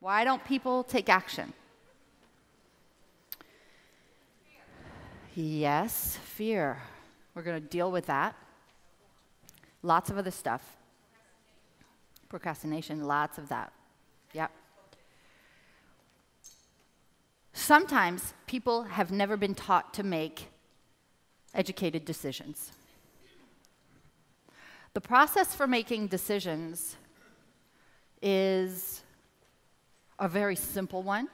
Why don't people take action? Yes, fear. We're going to deal with that. Lots of other stuff. Procrastination, lots of that. Yep. Sometimes people have never been taught to make educated decisions. The process for making decisions is a very simple one,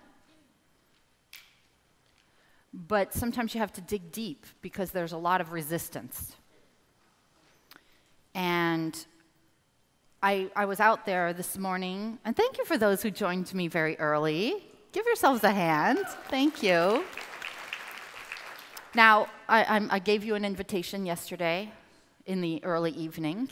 but sometimes you have to dig deep because there's a lot of resistance. And I was out there this morning, and thank you for those who joined me very early. Give yourselves a hand. Thank you. Now, I gave you an invitation yesterday in the early evening.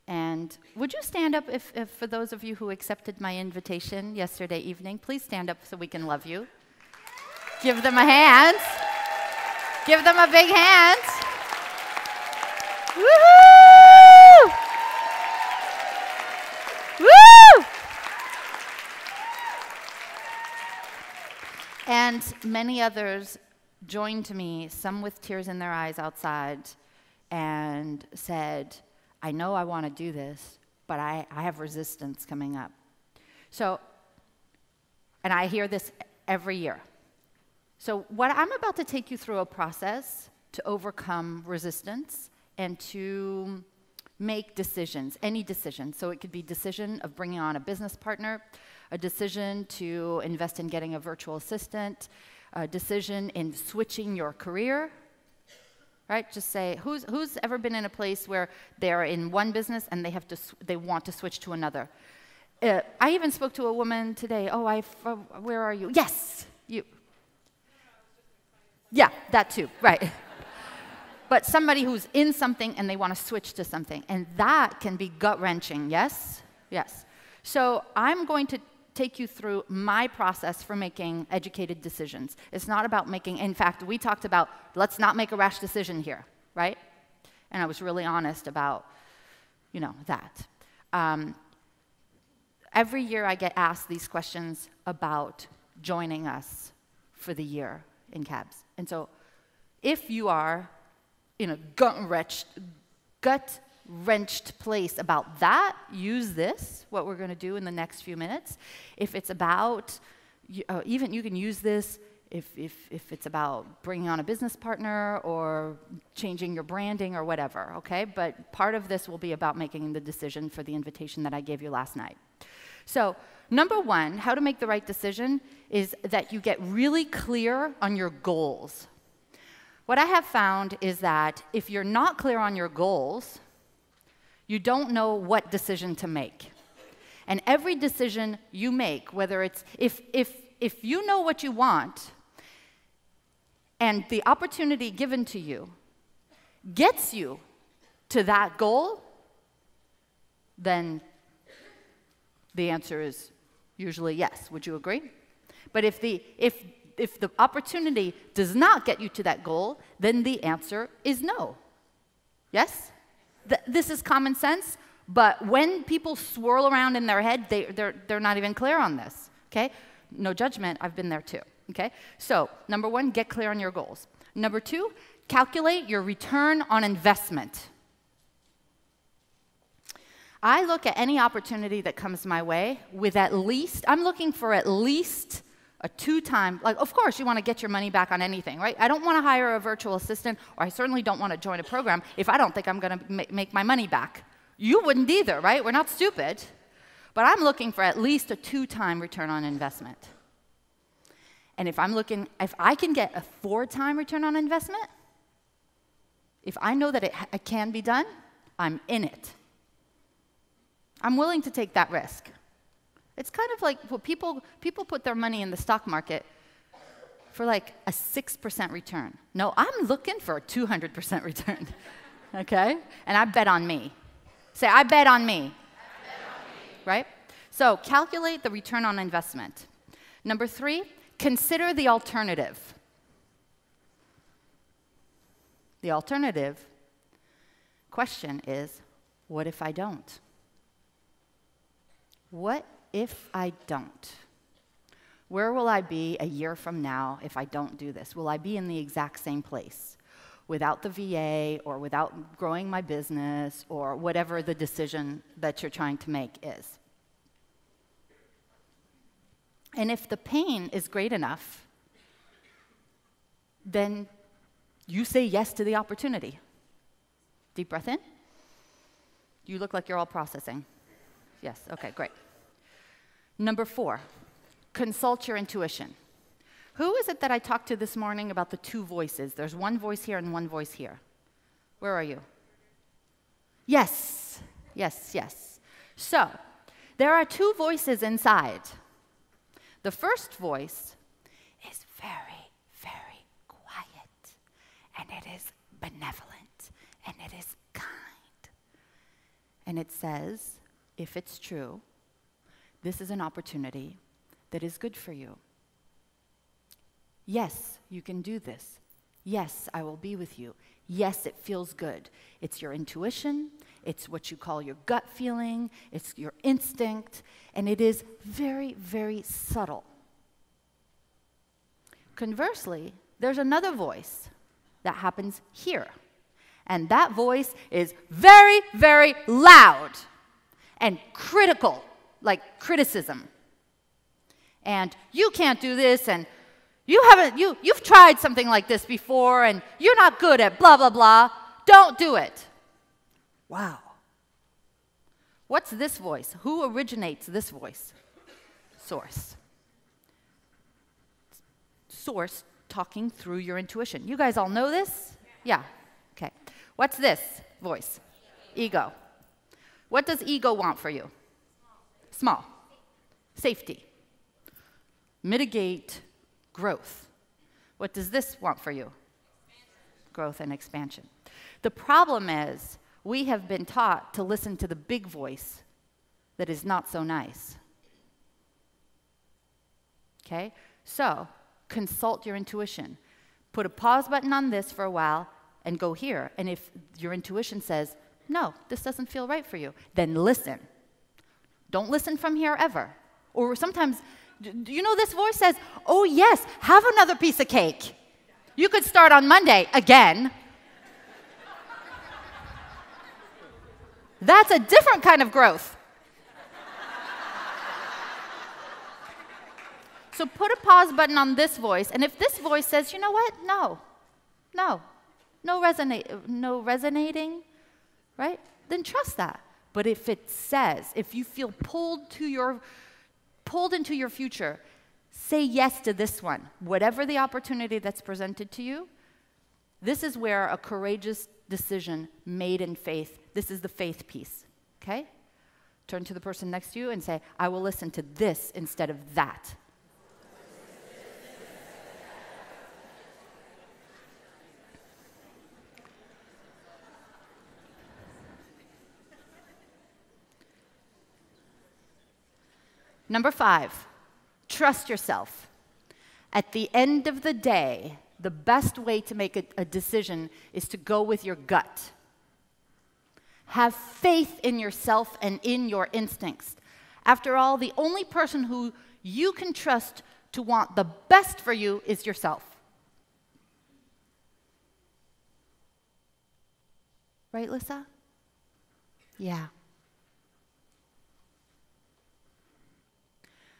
And would you stand up if for those of you who accepted my invitation yesterday evening, please stand up so we can love you. Give them a hand. Give them a big hand. Woohoo! Woo! And many others joined me, some with tears in their eyes outside, and said, I know I want to do this, but I have resistance coming up. So, and I hear this every year. So what I'm about to take you through a process to overcome resistance and to make decisions, any decision. So it could be decision of bringing on a business partner, a decision to invest in getting a virtual assistant, a decision in switching your career, right? Just say, who's ever been in a place where they're in one business and they want to switch to another? I even spoke to a woman today. Oh, where are you? Yes, you. Yeah, that too, right. But somebody who's in something and they want to switch to something. And that can be gut-wrenching, yes? Yes. So I'm going to take you through my process for making educated decisions. It's not about making, in fact, we talked about, let's not make a rash decision here, right? And I was really honest about, that. Every year I get asked these questions about joining us for the year in CABS. And so if you are in a gut-wrenched place about that, use this, what we're going to do in the next few minutes. If it's about, even you can use this if it's about bringing on a business partner or changing your branding or whatever, okay? But part of this will be about making the decision for the invitation that I gave you last night. So number one, how to make the right decision is that you get really clear on your goals. What I have found is that if you're not clear on your goals, you don't know what decision to make. And every decision you make, whether it's, if you know what you want and the opportunity given to you gets you to that goal, then the answer is usually yes. Would you agree? But if the opportunity does not get you to that goal, then the answer is no. Yes? This is common sense, but when people swirl around in their head, they're not even clear on this, okay? No judgment, I've been there too, okay? So, number one, get clear on your goals. Number two, calculate your return on investment. I look at any opportunity that comes my way with I'm looking for at least a 2-time, like, of course, you want to get your money back on anything, right? I don't want to hire a virtual assistant, or I certainly don't want to join a program if I don't think I'm going to make my money back. You wouldn't either, right? We're not stupid. But I'm looking for at least a 2-time return on investment. And if I can get a 4-time return on investment, if I know that it can be done, I'm in it. I'm willing to take that risk. It's kind of like what people put their money in the stock market for like a 6% return. No, I'm looking for a 200% return, okay? And I bet on me. Say, I bet on me. I bet on me. Right? So calculate the return on investment. Number 3, consider the alternative. The alternative question is, what if I don't? What if I don't? Where will I be a year from now if I don't do this? Will I be in the exact same place without the VA or without growing my business or whatever the decision that you're trying to make is? And if the pain is great enough, then you say yes to the opportunity. Deep breath in. You look like you're all processing. Yes, okay, great. Number 4, consult your intuition. Who is it that I talked to this morning about the 2 voices? There's one voice here and one voice here. Where are you? Yes, yes, yes. So, there are 2 voices inside. The first voice is very, very quiet, and it is benevolent, and it is kind. And it says, if it's true, this is an opportunity that is good for you. Yes, you can do this. Yes, I will be with you. Yes, it feels good. It's your intuition. It's what you call your gut feeling. It's your instinct. And it is very, very subtle. Conversely, there's another voice that happens here. And that voice is very, very loud and critical, like criticism. And you can't do this, and you've tried something like this before, and you're not good at blah, blah, blah. Don't do it. Wow. What's this voice? Who originates this voice? Source. Source talking through your intuition. You guys all know this? Yeah. Okay. What's this voice? Ego. What does ego want for you? Small. Safety. Mitigate growth. What does this want for you? Growth and expansion. The problem is we have been taught to listen to the big voice that is not so nice. Okay? So, consult your intuition. Put a pause button on this for a while and go here. And if your intuition says, no, this doesn't feel right for you, then listen. Don't listen from here ever. Or sometimes, do you know this voice says, oh yes, have another piece of cake. You could start on Monday again. That's a different kind of growth. So put a pause button on this voice, and if this voice says, you know what, no resonating, right? Then trust that. But if it says, if you feel pulled into your future, say yes to this one. Whatever the opportunity that's presented to you, this is where a courageous decision made in faith, this is the faith piece, okay? Turn to the person next to you and say, I will listen to this instead of that. Number 5, trust yourself. At the end of the day, the best way to make a decision is to go with your gut. Have faith in yourself and in your instincts. After all, the only person who you can trust to want the best for you is yourself. Right, Lisa? Yeah.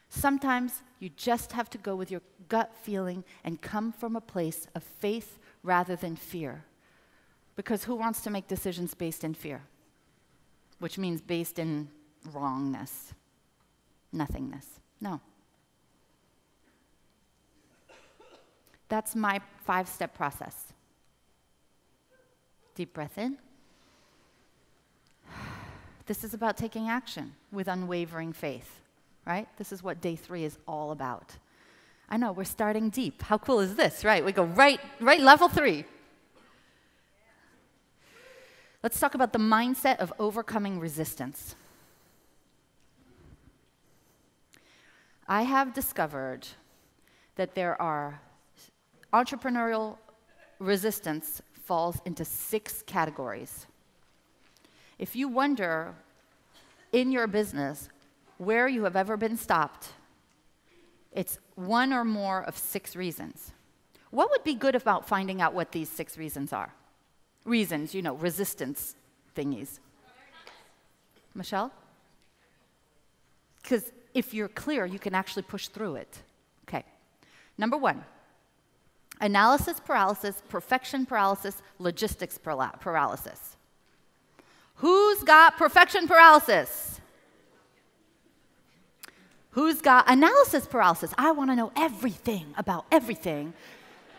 Sometimes you just have to go with your gut feeling and come from a place of faith rather than fear. Because who wants to make decisions based in fear? Which means based in wrongness, nothingness. No. That's my 5-step process. Deep breath in. This is about taking action with unwavering faith. Right? This is what day 3 is all about. I know, we're starting deep. How cool is this, right? We go right level 3. Let's talk about the mindset of overcoming resistance. I have discovered that there are entrepreneurial resistance falls into 6 categories. If you wonder in your business, where you have ever been stopped, it's one or more of 6 reasons. What would be good about finding out what these 6 reasons are? Reasons, you know, resistance thingies. Michelle? Because if you're clear, you can actually push through it. Okay. Number 1, analysis paralysis, perfection paralysis, logistics paralysis. Who's got perfection paralysis? Who's got analysis paralysis? I want to know everything about everything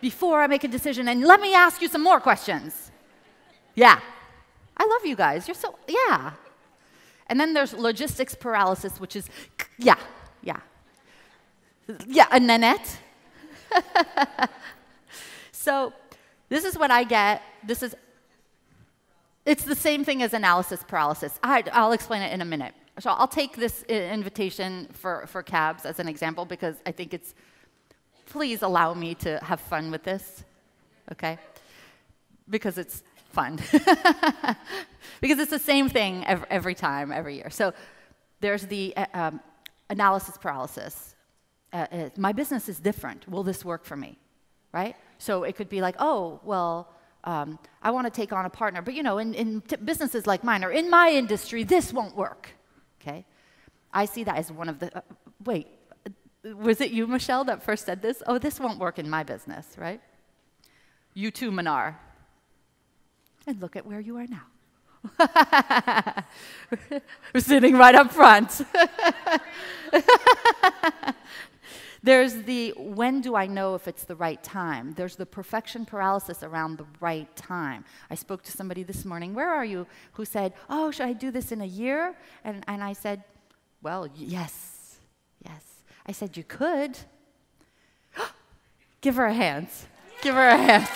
before I make a decision, and let me ask you some more questions. Yeah. I love you guys. You're so, yeah. And then there's logistics paralysis, which is, yeah, and Nanette. So this is what I get. It's the same thing as analysis paralysis. I'll explain it in a minute. So I'll take this invitation for cabs as an example because I think please allow me to have fun with this, okay? Because it's fun. Because it's the same thing every time, every year. So there's the analysis paralysis. My business is different. Will this work for me, right? So it could be like, oh, well, I want to take on a partner. But, you know, in businesses like mine or in my industry, this won't work, okay? I see that as one of the, wait, was it you, Michelle, that first said this? Oh, this won't work in my business, right? You too, Manar. And look at where you are now. We're sitting right up front. There's the, when do I know if it's the right time? There's the perfection paralysis around the right time. I spoke to somebody this morning, where are you, who said, oh, should I do this in a year? And I said, well, yes. I said, you could. Give her a hand. Give her a hand.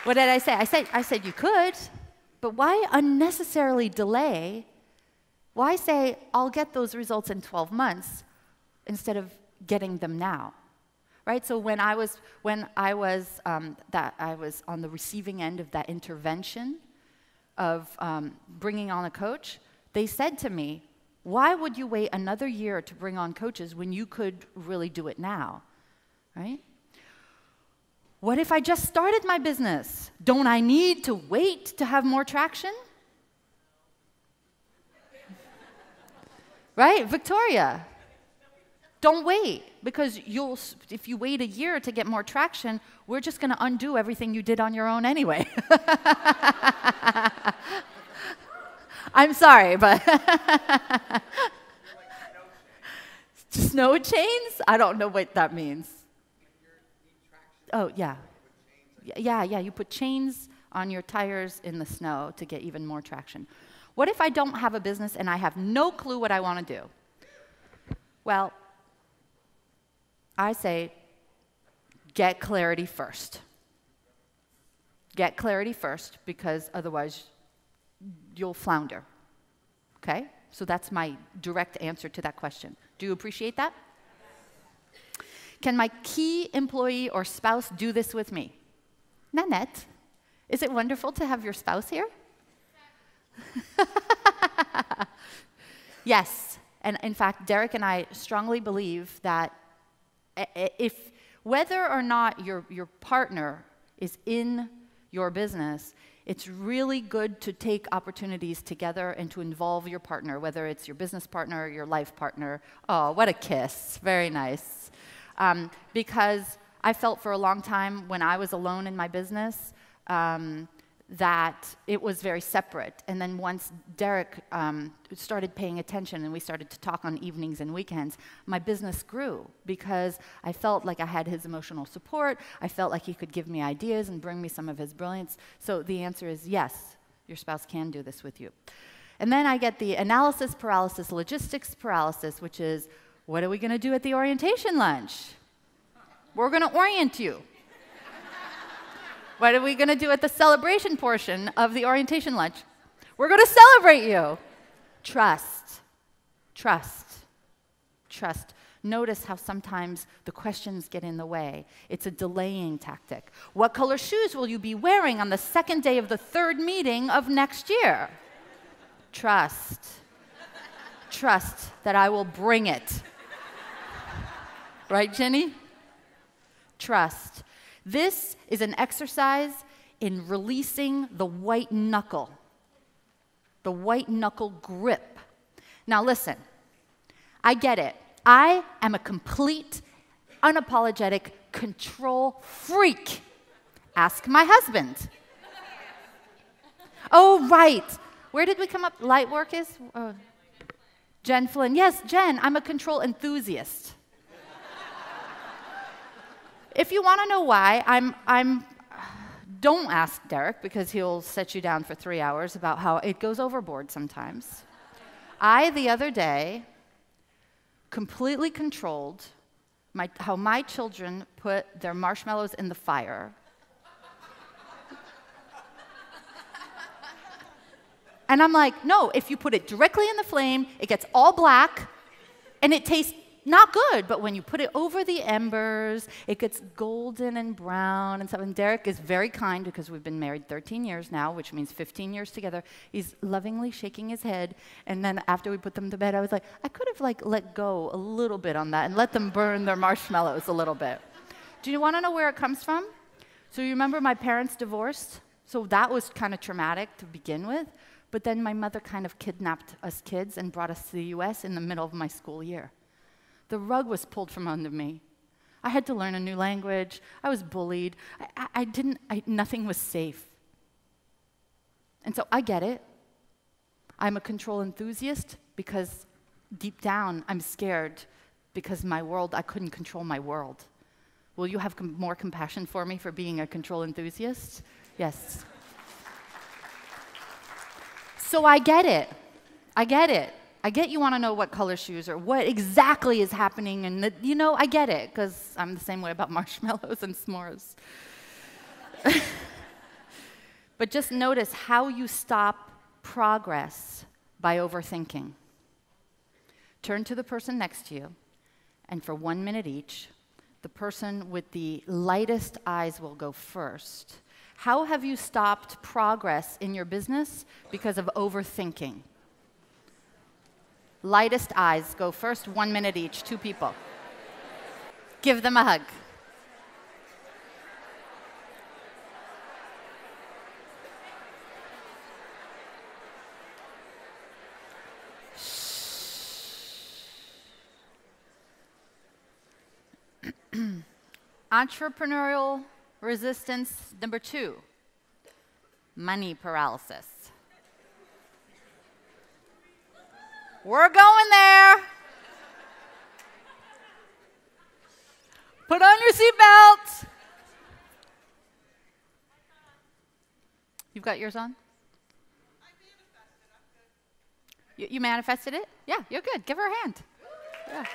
What did I say? I said you could, but why unnecessarily delay? Why say, I'll get those results in 12 months instead of getting them now? Right? So when I was on the receiving end of that intervention of bringing on a coach, they said to me, why would you wait another year to bring on coaches when you could really do it now? Right? What if I just started my business? Don't I need to wait to have more traction? Right, Victoria? Don't wait, because if you wait a year to get more traction, we're just going to undo everything you did on your own anyway. I'm sorry, but snow chains? I don't know what that means. Oh, yeah. Yeah, you put chains on your tires in the snow to get even more traction. What if I don't have a business and I have no clue what I want to do? Well, I say, get clarity first. Get clarity first, because otherwise you'll flounder. Okay? So that's my direct answer to that question. Do you appreciate that? Can my key employee or spouse do this with me? Nanette, is it wonderful to have your spouse here? Yes. And in fact, Derek and I strongly believe that whether or not your partner is in your business, it's really good to take opportunities together and to involve your partner, whether it's your business partner or your life partner. Oh, what a kiss. Very nice. Because I felt for a long time when I was alone in my business that it was very separate. And then once Derek started paying attention and we started to talk on evenings and weekends, my business grew because I felt like I had his emotional support. I felt like he could give me ideas and bring me some of his brilliance. So the answer is yes, your spouse can do this with you. And then I get the analysis paralysis, logistics paralysis, which is, what are we going to do at the orientation lunch? We're going to orient you. What are we going to do at the celebration portion of the orientation lunch? We're going to celebrate you. Trust. Trust. Trust. Notice how sometimes the questions get in the way. It's a delaying tactic. What color shoes will you be wearing on the second day of the third meeting of next year? Trust. Trust that I will bring it. Right, Jenny? Trust. This is an exercise in releasing the white knuckle grip. Now listen, I get it. I am a complete, unapologetic control freak. Ask my husband. Oh, right. Where did we come up? Light work is? Jen Flynn. Yes, Jen, I'm a control enthusiast. If you want to know why, don't ask Derek, because he'll set you down for 3 hours about how it goes overboard sometimes. I, the other day, completely controlled how my children put their marshmallows in the fire. And I'm like, no, if you put it directly in the flame, it gets all black, and it tastes not good. But when you put it over the embers, it gets golden and brown and stuff. And Derek is very kind, because we've been married 13 years now, which means 15 years together. He's lovingly shaking his head. And then after we put them to bed, I was like, I could have let go a little bit on that and let them burn their marshmallows a little bit. Do you want to know where it comes from? So you remember my parents divorced? So that was kind of traumatic to begin with. But then my mother kind of kidnapped us kids and brought us to the US in the middle of my school year. The rug was pulled from under me. I had to learn a new language. I was bullied. Nothing was safe. And so I get it. I'm a control enthusiast because deep down I'm scared, because I couldn't control my world. Will you have more compassion for me for being a control enthusiast? Yes. So I get it. I get you want to know what color shoes or what exactly is happening, and I get it, because I'm the same way about marshmallows and s'mores. But just notice how you stop progress by overthinking. Turn to the person next to you, and for 1 minute each, the person with the lightest eyes will go first. How have you stopped progress in your business because of overthinking? Lightest eyes go first, 1 minute each, 2 people. Give them a hug. Entrepreneurial resistance number 2, money paralysis. We're going there. Put on your seatbelts. You've got yours on? You manifested it? Yeah, you're good. Give her a hand. Yeah.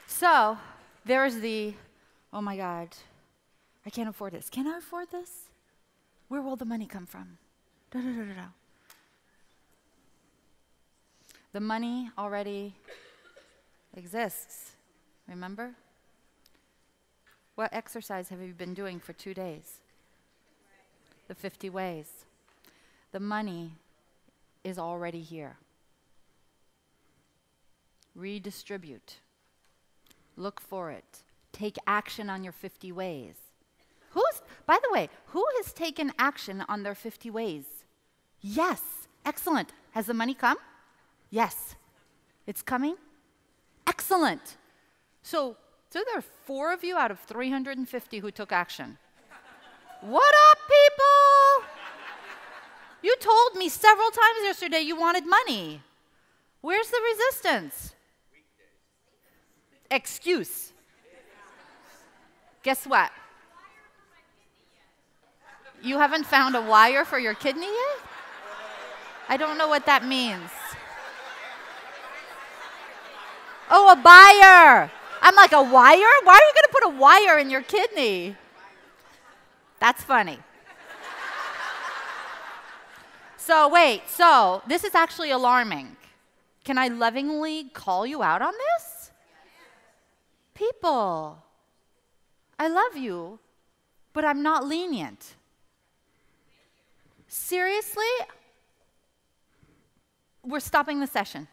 So, there's oh my God, I can't afford this. Can I afford this? Where will the money come from? The money already exists, remember? What exercise have you been doing for 2 days? The 50 ways. The money is already here. Redistribute. Look for it. Take action on your 50 ways. By the way, who has taken action on their 50 ways? Yes. Excellent. Has the money come? Yes. It's coming? Excellent. So there are 4 of you out of 350 who took action. What up, people? You told me several times yesterday you wanted money. Where's the resistance? Excuse. Guess what? You haven't found a wire for your kidney yet? I don't know what that means. Oh, a buyer. I'm like, a wire? Why are you going to put a wire in your kidney? That's funny. So this is actually alarming. Can I lovingly call you out on this? People, I love you, but I'm not lenient. seriously, we're stopping the session.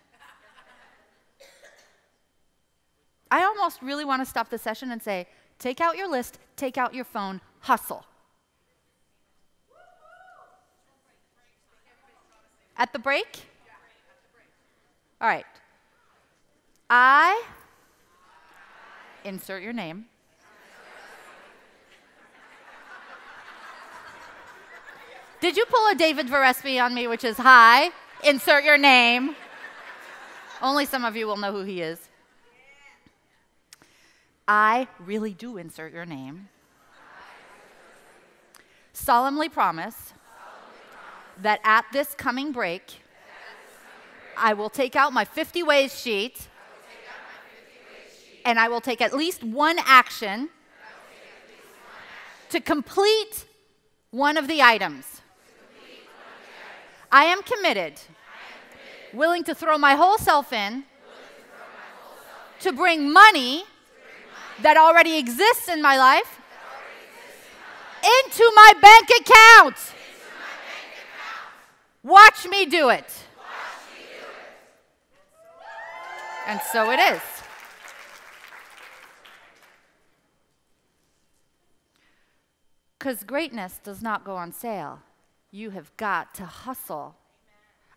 I almost really want to stop the session and say, take out your list, take out your phone, hustle. At the break? All right. I insert your name. Did you pull a David Varespi on me, which is hi, insert your name? Only some of you will know who he is. I really do insert your name. Solemnly promise that at this coming break, I will take out my 50 ways sheet, and I will take at least one action to complete one of the items. I am committed, willing to throw my whole self in, to bring money that already exists in my life into my bank account. Watch me do it. And so it is. Because greatness does not go on sale. You have got to hustle.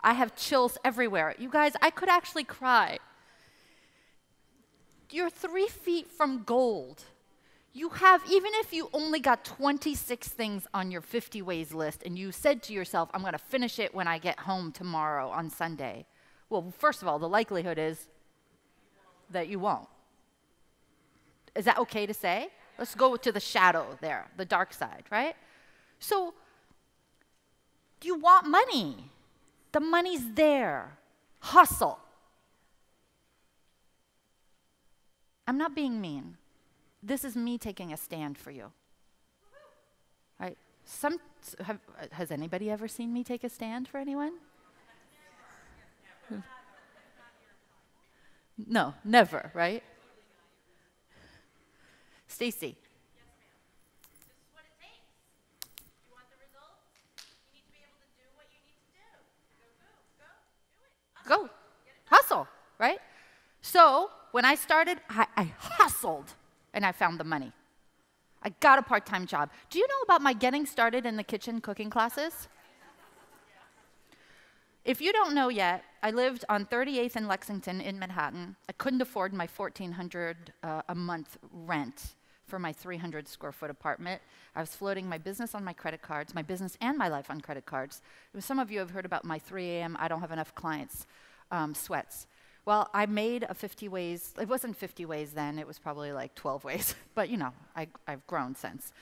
I have chills everywhere. You guys, I could actually cry. You're 3 feet from gold. You have, even if you only got 26 things on your 50 ways list and you said to yourself, I'm going to finish it when I get home tomorrow on Sunday. Well, first of all, the likelihood is that you won't. Is that okay to say? Let's go to the shadow there, the dark side, right? So, you want money. The money's there. Hustle. I'm not being mean. This is me taking a stand for you. Right? Has anybody ever seen me take a stand for anyone? No, never, right? Stacy. Yes, ma'am. This is what it takes. You want the results? You need to be able to do what you need to do. Go, do it. Go. Hustle, right? So, when I started, I hustled, and I found the money. I got a part-time job. Do you know about my getting started in the kitchen cooking classes? If you don't know yet, I lived on 38th and Lexington in Manhattan. I couldn't afford my $1,400 a month rent for my 300 square foot apartment. I was floating my business on my credit cards, my business and my life on credit cards. Some of you have heard about my 3 a.m. I don't have enough clients sweats. Well, I made a 50 ways. It wasn't 50 ways then. It was probably like 12 ways. But, you know, I've grown since.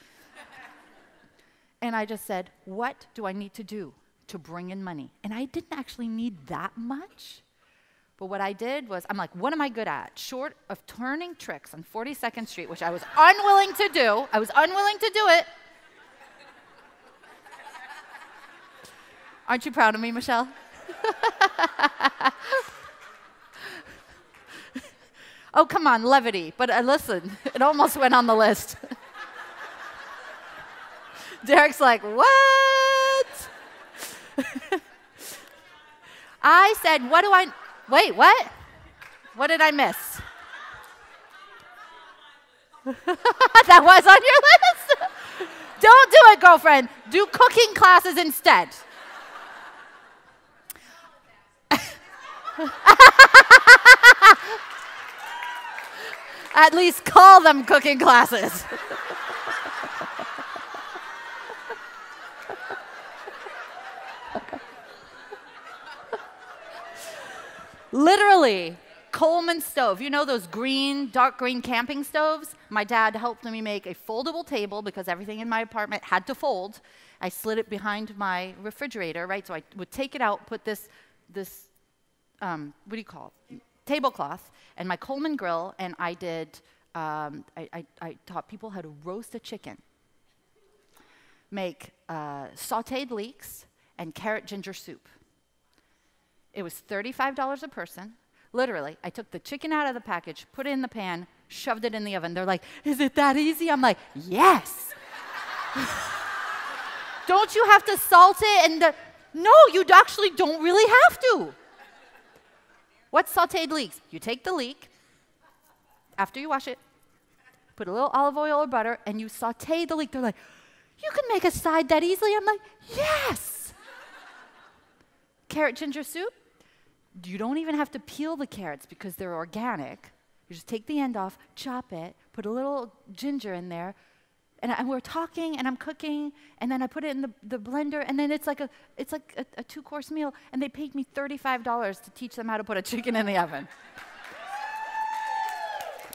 And I just said, what do I need to do to bring in money? And I didn't actually need that much. But what I did was, I'm like, what am I good at? Short of turning tricks on 42nd Street, which I was unwilling to do. I was unwilling to do it. Aren't you proud of me, Michelle? Oh, come on, levity. But listen, it almost went on the list. Derek's like, what? I said, what do I... Wait, what? What did I miss? That was on your list? Don't do it, girlfriend. Do cooking classes instead. At least call them cooking classes. Literally, Coleman stove. You know those green, dark green camping stoves? My dad helped me make a foldable table because everything in my apartment had to fold. I slid it behind my refrigerator, right? So I would take it out, put this what do you call it? Tablecloth, and my Coleman grill, and I did, I taught people how to roast a chicken, make sauteed leeks, and carrot ginger soup. It was $35 a person. Literally, I took the chicken out of the package, put it in the pan, shoved it in the oven. They're like, is it that easy? I'm like, yes. Don't you have to salt it? No, you actually don't really have to. What's sauteed leeks? You take the leek, after you wash it, put a little olive oil or butter, and you saute the leek. They're like, you can make a side that easily. I'm like, yes. Carrot ginger soup. You don't even have to peel the carrots because they're organic. You just take the end off, chop it, put a little ginger in there, and we're talking, and I'm cooking, and then I put it in the blender, and then it's like a 2-course meal, and they paid me $35 to teach them how to put a chicken in the oven.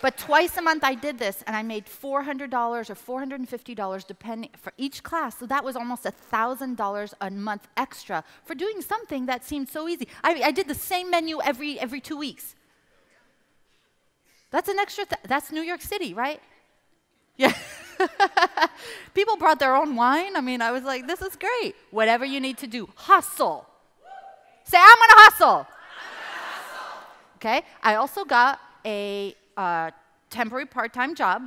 But twice a month I did this, and I made $400 or $450 depending for each class. So that was almost $1,000 a month extra for doing something that seemed so easy. I did the same menu every 2 weeks. That's an extra. That's New York City, right? Yeah. People brought their own wine. I mean, I was like, this is great. Whatever you need to do, hustle. Say, I'm gonna hustle. Okay. I also got a temporary part-time job.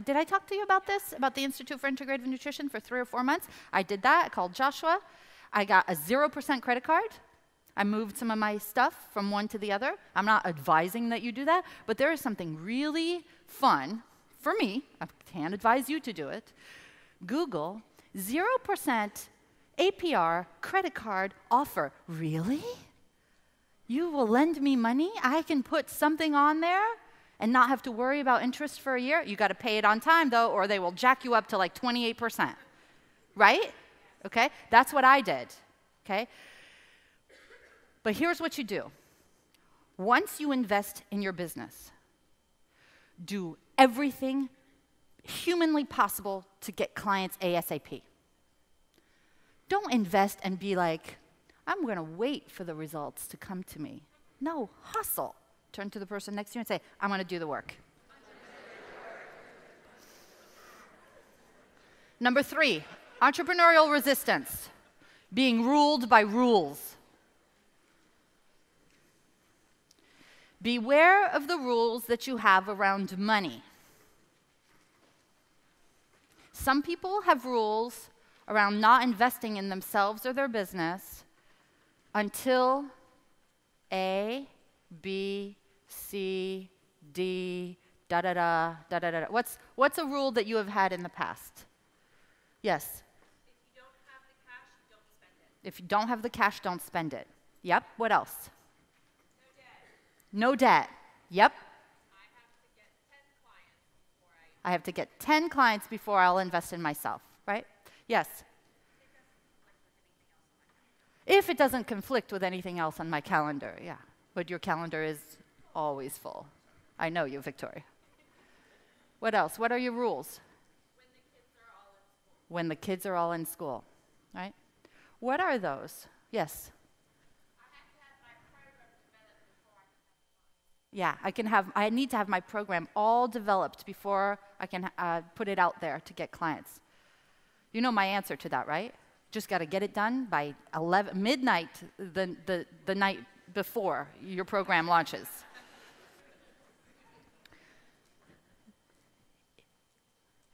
Did I talk to you about this? About the Institute for Integrative Nutrition for 3 or 4 months? I did that. I called Joshua. I got a 0% credit card. I moved some of my stuff from one to the other. I'm not advising that you do that, but there is something really fun for me. I can't advise you to do it. Google 0% APR credit card offer. Really? You will lend me money? I can put something on there and not have to worry about interest for a year? You got to pay it on time, though, or they will jack you up to like 28%. Right? Okay? That's what I did. Okay? But here's what you do. Once you invest in your business, do everything humanly possible to get clients ASAP. Don't invest and be like, I'm going to wait for the results to come to me. No, hustle. Turn to the person next to you and say, I'm going to do the work. Number 3, entrepreneurial resistance. Being ruled by rules. Beware of the rules that you have around money. Some people have rules around not investing in themselves or their business until A, B, C, D, da-da-da, da-da-da. What's a rule that you have had in the past? Yes? If you don't have the cash, don't spend it. If you don't have the cash, don't spend it. Yep. What else? No debt. No debt. Yep. I have to get 10 clients before I I'll invest in myself, right? Yes? If it doesn't conflict with anything else on my calendar, yeah. But your calendar is always full. I know you, Victoria. What else? What are your rules? When the kids are all in school, right? What are those? Yes? Yeah, I need to have my program all developed before I can put it out there to get clients. You know my answer to that, right? Just got to get it done by midnight the night before your program launches.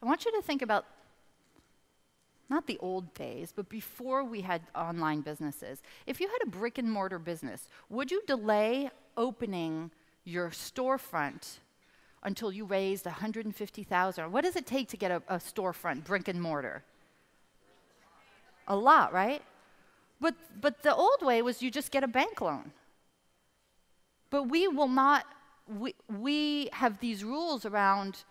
I want you to think about not the old days, but before we had online businesses. If you had a brick and mortar business, would you delay opening your storefront until you raised $150,000? What does it take to get a storefront, brick and mortar? A lot, right? But the old way was you just get a bank loan. But we will not, we have these rules around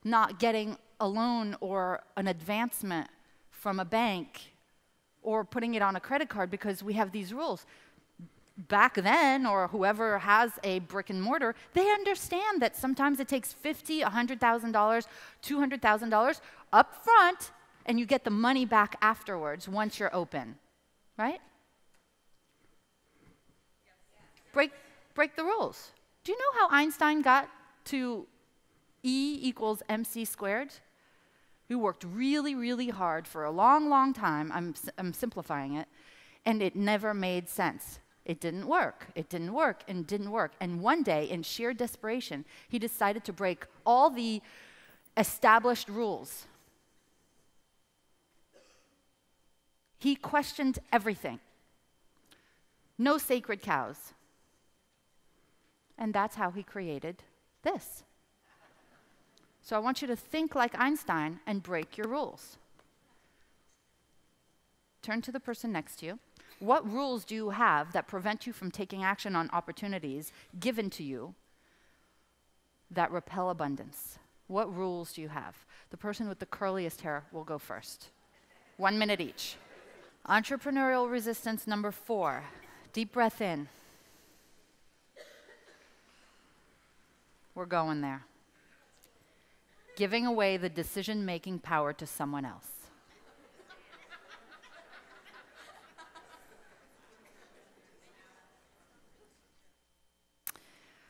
not getting a loan or an advancement from a bank or putting it on a credit card because we have these rules. Back then, or whoever has a brick and mortar, they understand that sometimes it takes $50,000, $100,000, $200,000 up front, and you get the money back afterwards once you're open, right? Break the rules. Do you know how Einstein got to E equals mc squared? He worked really, really hard for a long, long time. I'm simplifying it, and it never made sense. It didn't work. It didn't work, and didn't work. And one day, in sheer desperation, he decided to break all the established rules. He questioned everything. No sacred cows. And that's how he created this. So I want you to think like Einstein and break your rules. Turn to the person next to you. What rules do you have that prevent you from taking action on opportunities given to you that repel abundance? What rules do you have? The person with the curliest hair will go first. 1 minute each. Entrepreneurial resistance number 4. Deep breath in. We're going there. Giving away the decision-making power to someone else.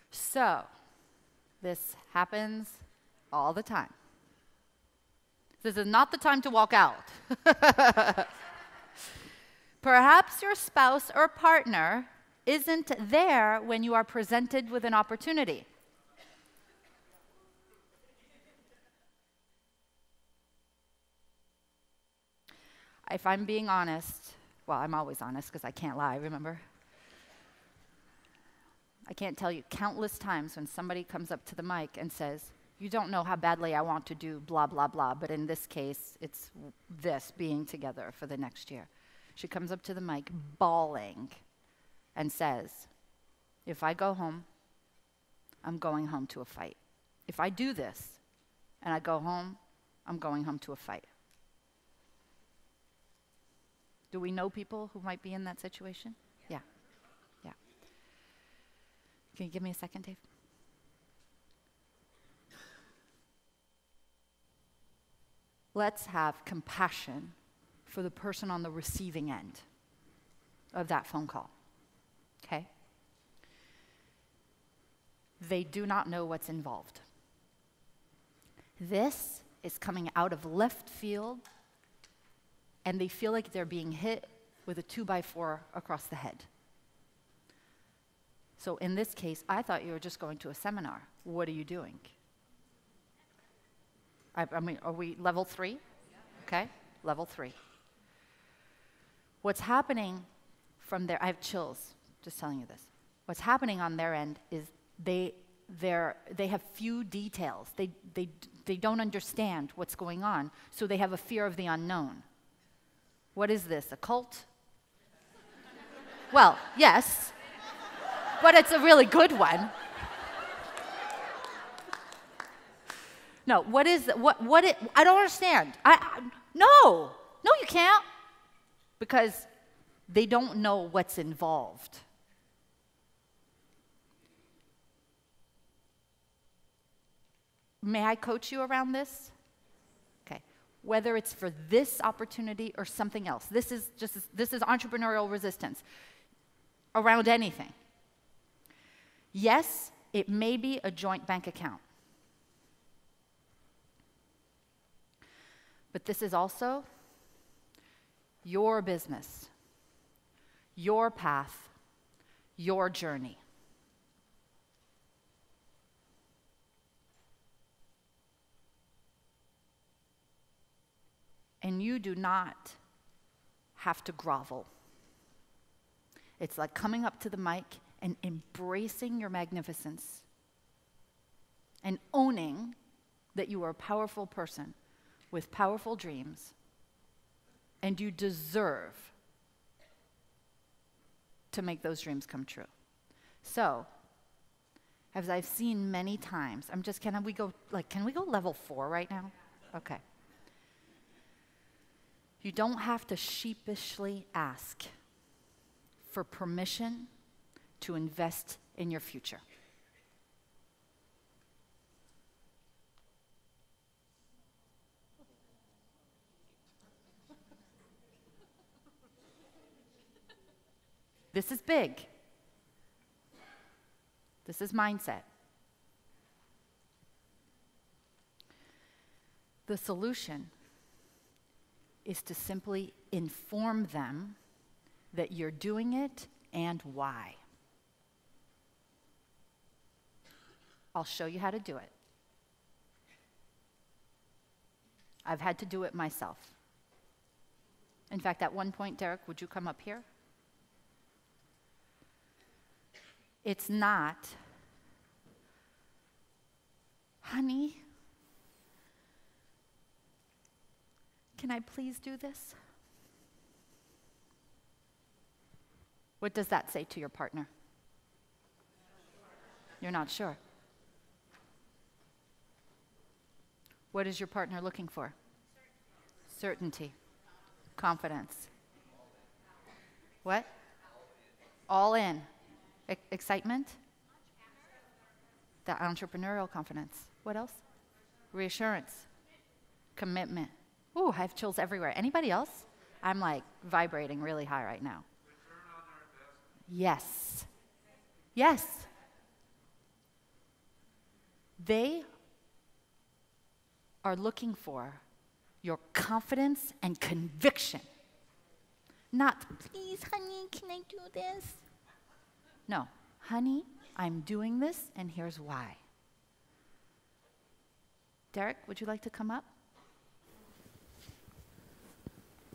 So, this happens all the time. This is not the time to walk out. Perhaps your spouse or partner isn't there when you are presented with an opportunity. If I'm being honest, well, I'm always honest because I can't lie, remember? I can't tell you countless times when somebody comes up to the mic and says, you don't know how badly I want to do blah, blah, blah, but in this case, it's this, being together for the next year. She comes up to the mic bawling and says, if I go home, I'm going home to a fight. If I do this and I go home, I'm going home to a fight. Do we know people who might be in that situation? Yeah. Yeah. Can you give me a second, Dave? Let's have compassion for the person on the receiving end of that phone call, okay? They do not know what's involved. This is coming out of left field, and they feel like they're being hit with a 2x4 across the head. So in this case, I thought you were just going to a seminar. What are you doing? I mean, are we level 3? Okay, level 3. What's happening from there, I have chills just telling you this. What's happening on their end is they have few details. They don't understand what's going on, so they have a fear of the unknown. What is this, a cult? Well, yes, but it's a really good one. No, what is, I don't understand. No, you can't. Because they don't know what's involved. May I coach you around this? Okay. Whether it's for this opportunity or something else. This is entrepreneurial resistance around anything. Yes, it may be a joint bank account. But this is also your business, your path, your journey. And you do not have to grovel. It's like coming up to the mic and embracing your magnificence and owning that you are a powerful person with powerful dreams, and you deserve to make those dreams come true. So, as I've seen many times, can we go level 4 right now? Okay. You don't have to sheepishly ask for permission to invest in your future. This is big. This is mindset. The solution is to simply inform them that you're doing it and why. I'll show you how to do it. I've had to do it myself. In fact, at one point, Derek, would you come up here? It's not, honey, can I please do this? What does that say to your partner? You're not sure. What is your partner looking for? Certainty. Confidence. What? All in. Excitement? The entrepreneurial confidence. What else? Reassurance. Commitment. Ooh, I have chills everywhere. Anybody else? I'm like vibrating really high right now. Yes. Yes. They are looking for your confidence and conviction. Not, please, honey, can I do this? No, honey, I'm doing this, and here's why. Derek, would you like to come up?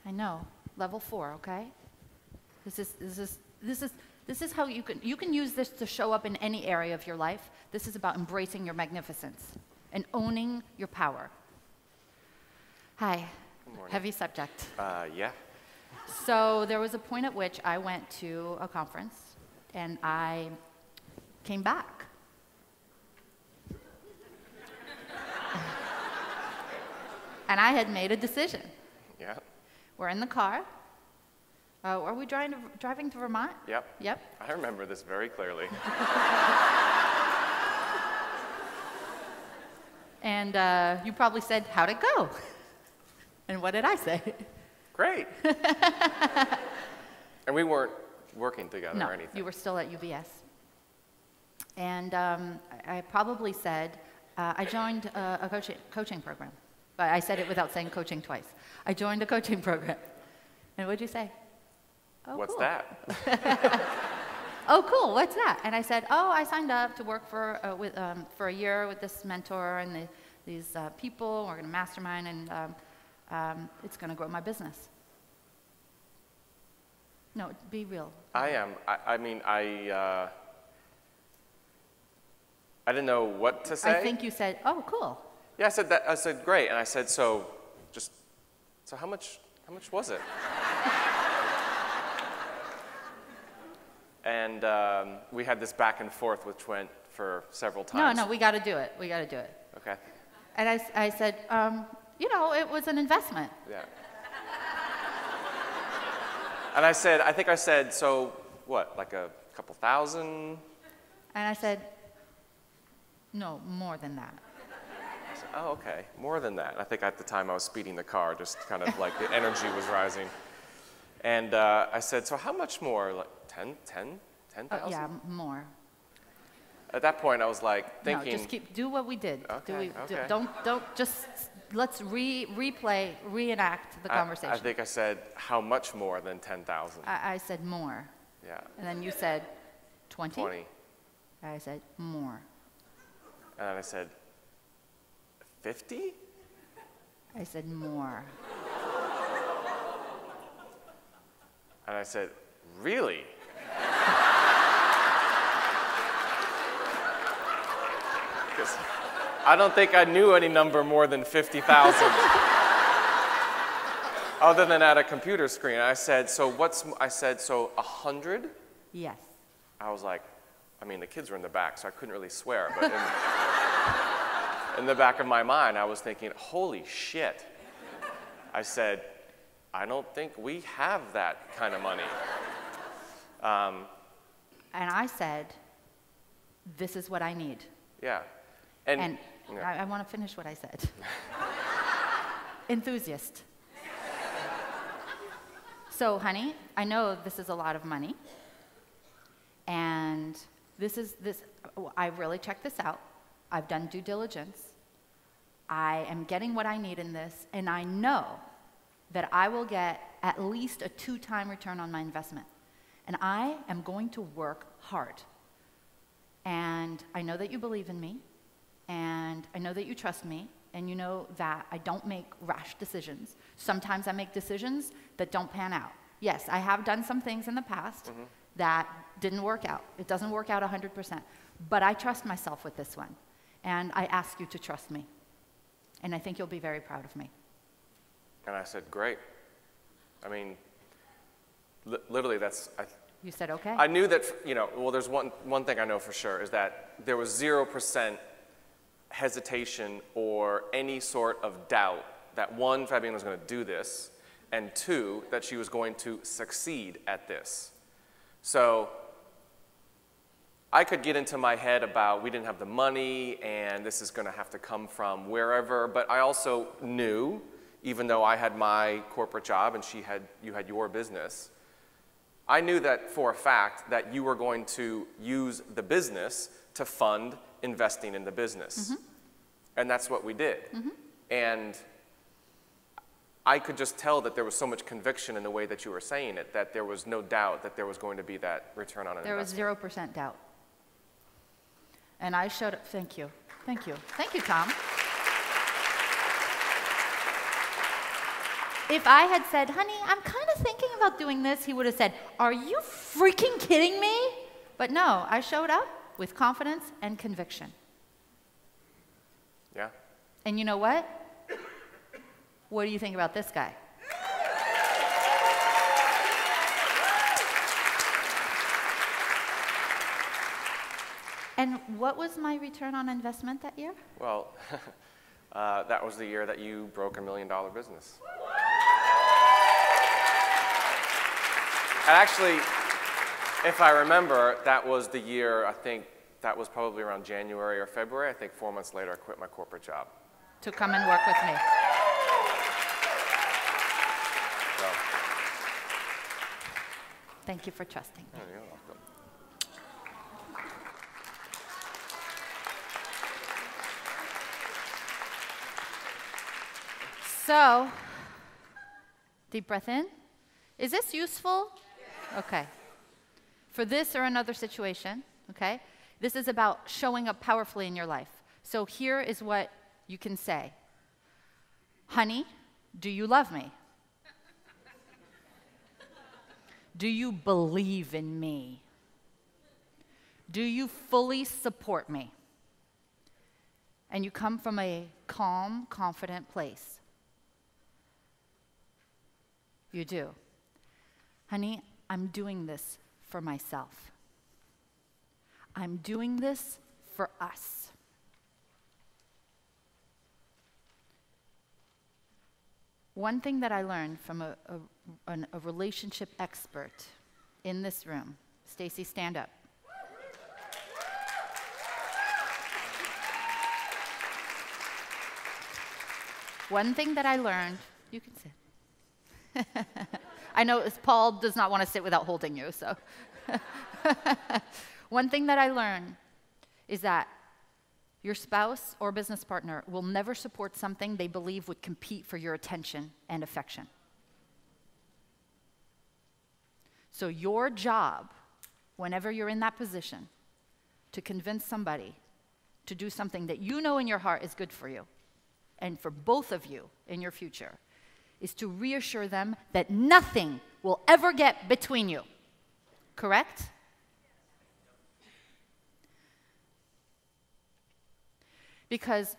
I know, level 4, okay? This is how you can use this to show up in any area of your life. This is about embracing your magnificence and owning your power. Hi. Good morning. Heavy subject. Yeah. So there was a point at which I went to a conference and I came back. And I had made a decision. Yeah. We're in the car. Are we driving to Vermont? Yep. Yep. I remember this very clearly. And you probably said, how'd it go? And what did I say? Great. And we weren't working together No, or anything. you were still at UBS. And I probably said, I joined a coaching program. But I said it without saying coaching twice. I joined a coaching program. And what'd you say? Oh, What's cool. that? Oh, cool, what's that? And I said, oh, I signed up to work for a year with this mentor and these people. We're going to mastermind, and it's going to grow my business. No, be real. I am. I mean, I didn't know what to say. I think you said, oh, cool. Yeah, I said that. I said great, and I said so how much was it? And we had this back and forth, which went for several times. No, we got to do it. We got to do it. Okay. And I said, it was an investment. Yeah. And I think I said, so what, like a couple thousand? And I said, no, more than that. I said, oh, okay, more than that. And I think at the time I was speeding the car, just kind of like the energy was rising. And I said, so how much more? Like 10,000? Yeah, more. At that point, I was like thinking. No, just do what we did. Okay, okay. Don't just, let's reenact the conversation. I think I said, how much more than 10,000? I said more. Yeah. And then you said 20? 20. I said more. And then I said, 50? I said more. And I said, really? Because I don't think I knew any number more than 50,000. Other than at a computer screen. I said, so 100? Yes. I was like, I mean, the kids were in the back, so I couldn't really swear. But in the back of my mind, I was thinking, holy shit. I said, I don't think we have that kind of money. And I said, this is what I need. Yeah. And yeah. I want to finish what I said. Enthusiast. So, honey, I know this is a lot of money. And I really checked this out. I've done due diligence. I am getting what I need in this, and I know that I will get at least a 2-time return on my investment. And I am going to work hard. And I know that you believe in me, and I know that you trust me, and you know that I don't make rash decisions. Sometimes I make decisions that don't pan out. Yes, I have done some things in the past that didn't work out. It doesn't work out 100%. But I trust myself with this one. And I ask you to trust me. And I think you'll be very proud of me. And I said, great. I mean, literally that's... You said okay? I knew that, well, there's one thing I know for sure is that there was 0% hesitation or any sort of doubt that one, Fabienne was going to do this, and two, that she was going to succeed at this. So I could get into my head about we didn't have the money and this is going to have to come from wherever, but I also knew, even though I had my corporate job and you had your business, I knew that for a fact that you were going to use the business to fund investing in the business. And that's what we did. And I could just tell that there was so much conviction in the way that you were saying it, that there was no doubt that there was going to be that return on investment. There was 0% doubt. And I showed up. Thank you. Thank you. Thank you, Tom. If I had said, honey, I'm kind of thinking about doing this, he would have said, are you freaking kidding me? But no, I showed up with confidence and conviction. Yeah. And you know what? What do you think about this guy? And what was my return on investment that year? Well, that was the year that you broke $1 million business. And actually, if I remember, that was the year, I think that was probably around January or February. I think 4 months later, I quit my corporate job. To come and work with me. So. Thank you for trusting me. Oh, you're welcome. So, deep breath in. Is this useful? Yes. Okay. For this or another situation, okay, this is about showing up powerfully in your life. So here is what you can say. Honey, do you love me? Do you believe in me? Do you fully support me? And you come from a calm, confident place. You do. Honey, I'm doing this for myself. I'm doing this for us. One thing that I learned from a relationship expert in this room, Stacy, stand up. One thing that I learned, you can sit. I know Paul does not want to sit without holding you, so. One thing that I learned is that your spouse or business partner will never support something they believe would compete for your attention and affection. So your job, whenever you're in that position, to convince somebody to do something that you know in your heart is good for you, and for both of you in your future, is to reassure them that nothing will ever get between you. Correct? Because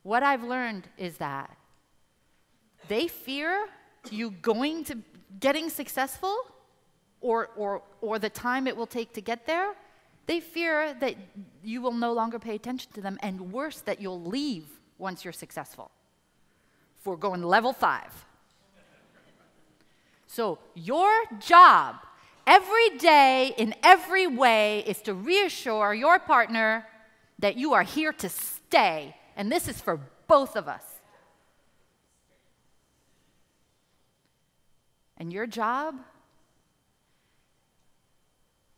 what I've learned is that they fear you getting successful or the time it will take to get there. They fear that you will no longer pay attention to them, and worse, that you'll leave once you're successful. For going level 5. So your job every day in every way is to reassure your partner that you are here to stay, and this is for both of us. And your job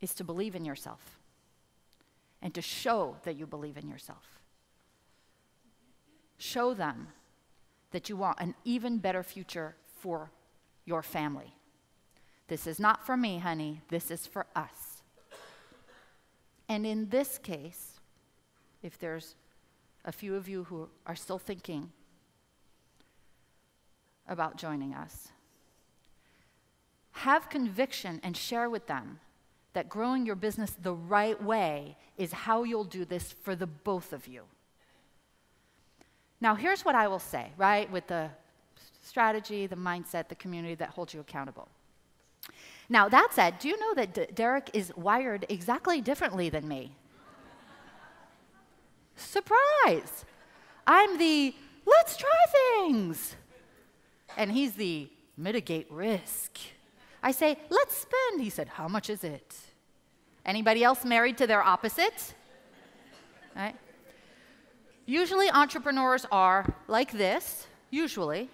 is to believe in yourself and to show that you believe in yourself. Show them that you want an even better future for your family. This is not for me, honey. This is for us. And in this case, if there's a few of you who are still thinking about joining us. Have conviction and share with them that growing your business the right way is how you'll do this for the both of you. Now, here's what I will say, right, with the strategy, the mindset, the community that holds you accountable. Now, that said, do you know that Derek is wired exactly differently than me? Surprise! I'm the let's try things. And he's the mitigate risk. I say, let's spend. He said, how much is it? Anybody else married to their opposite? Right? Usually entrepreneurs are like this, usually,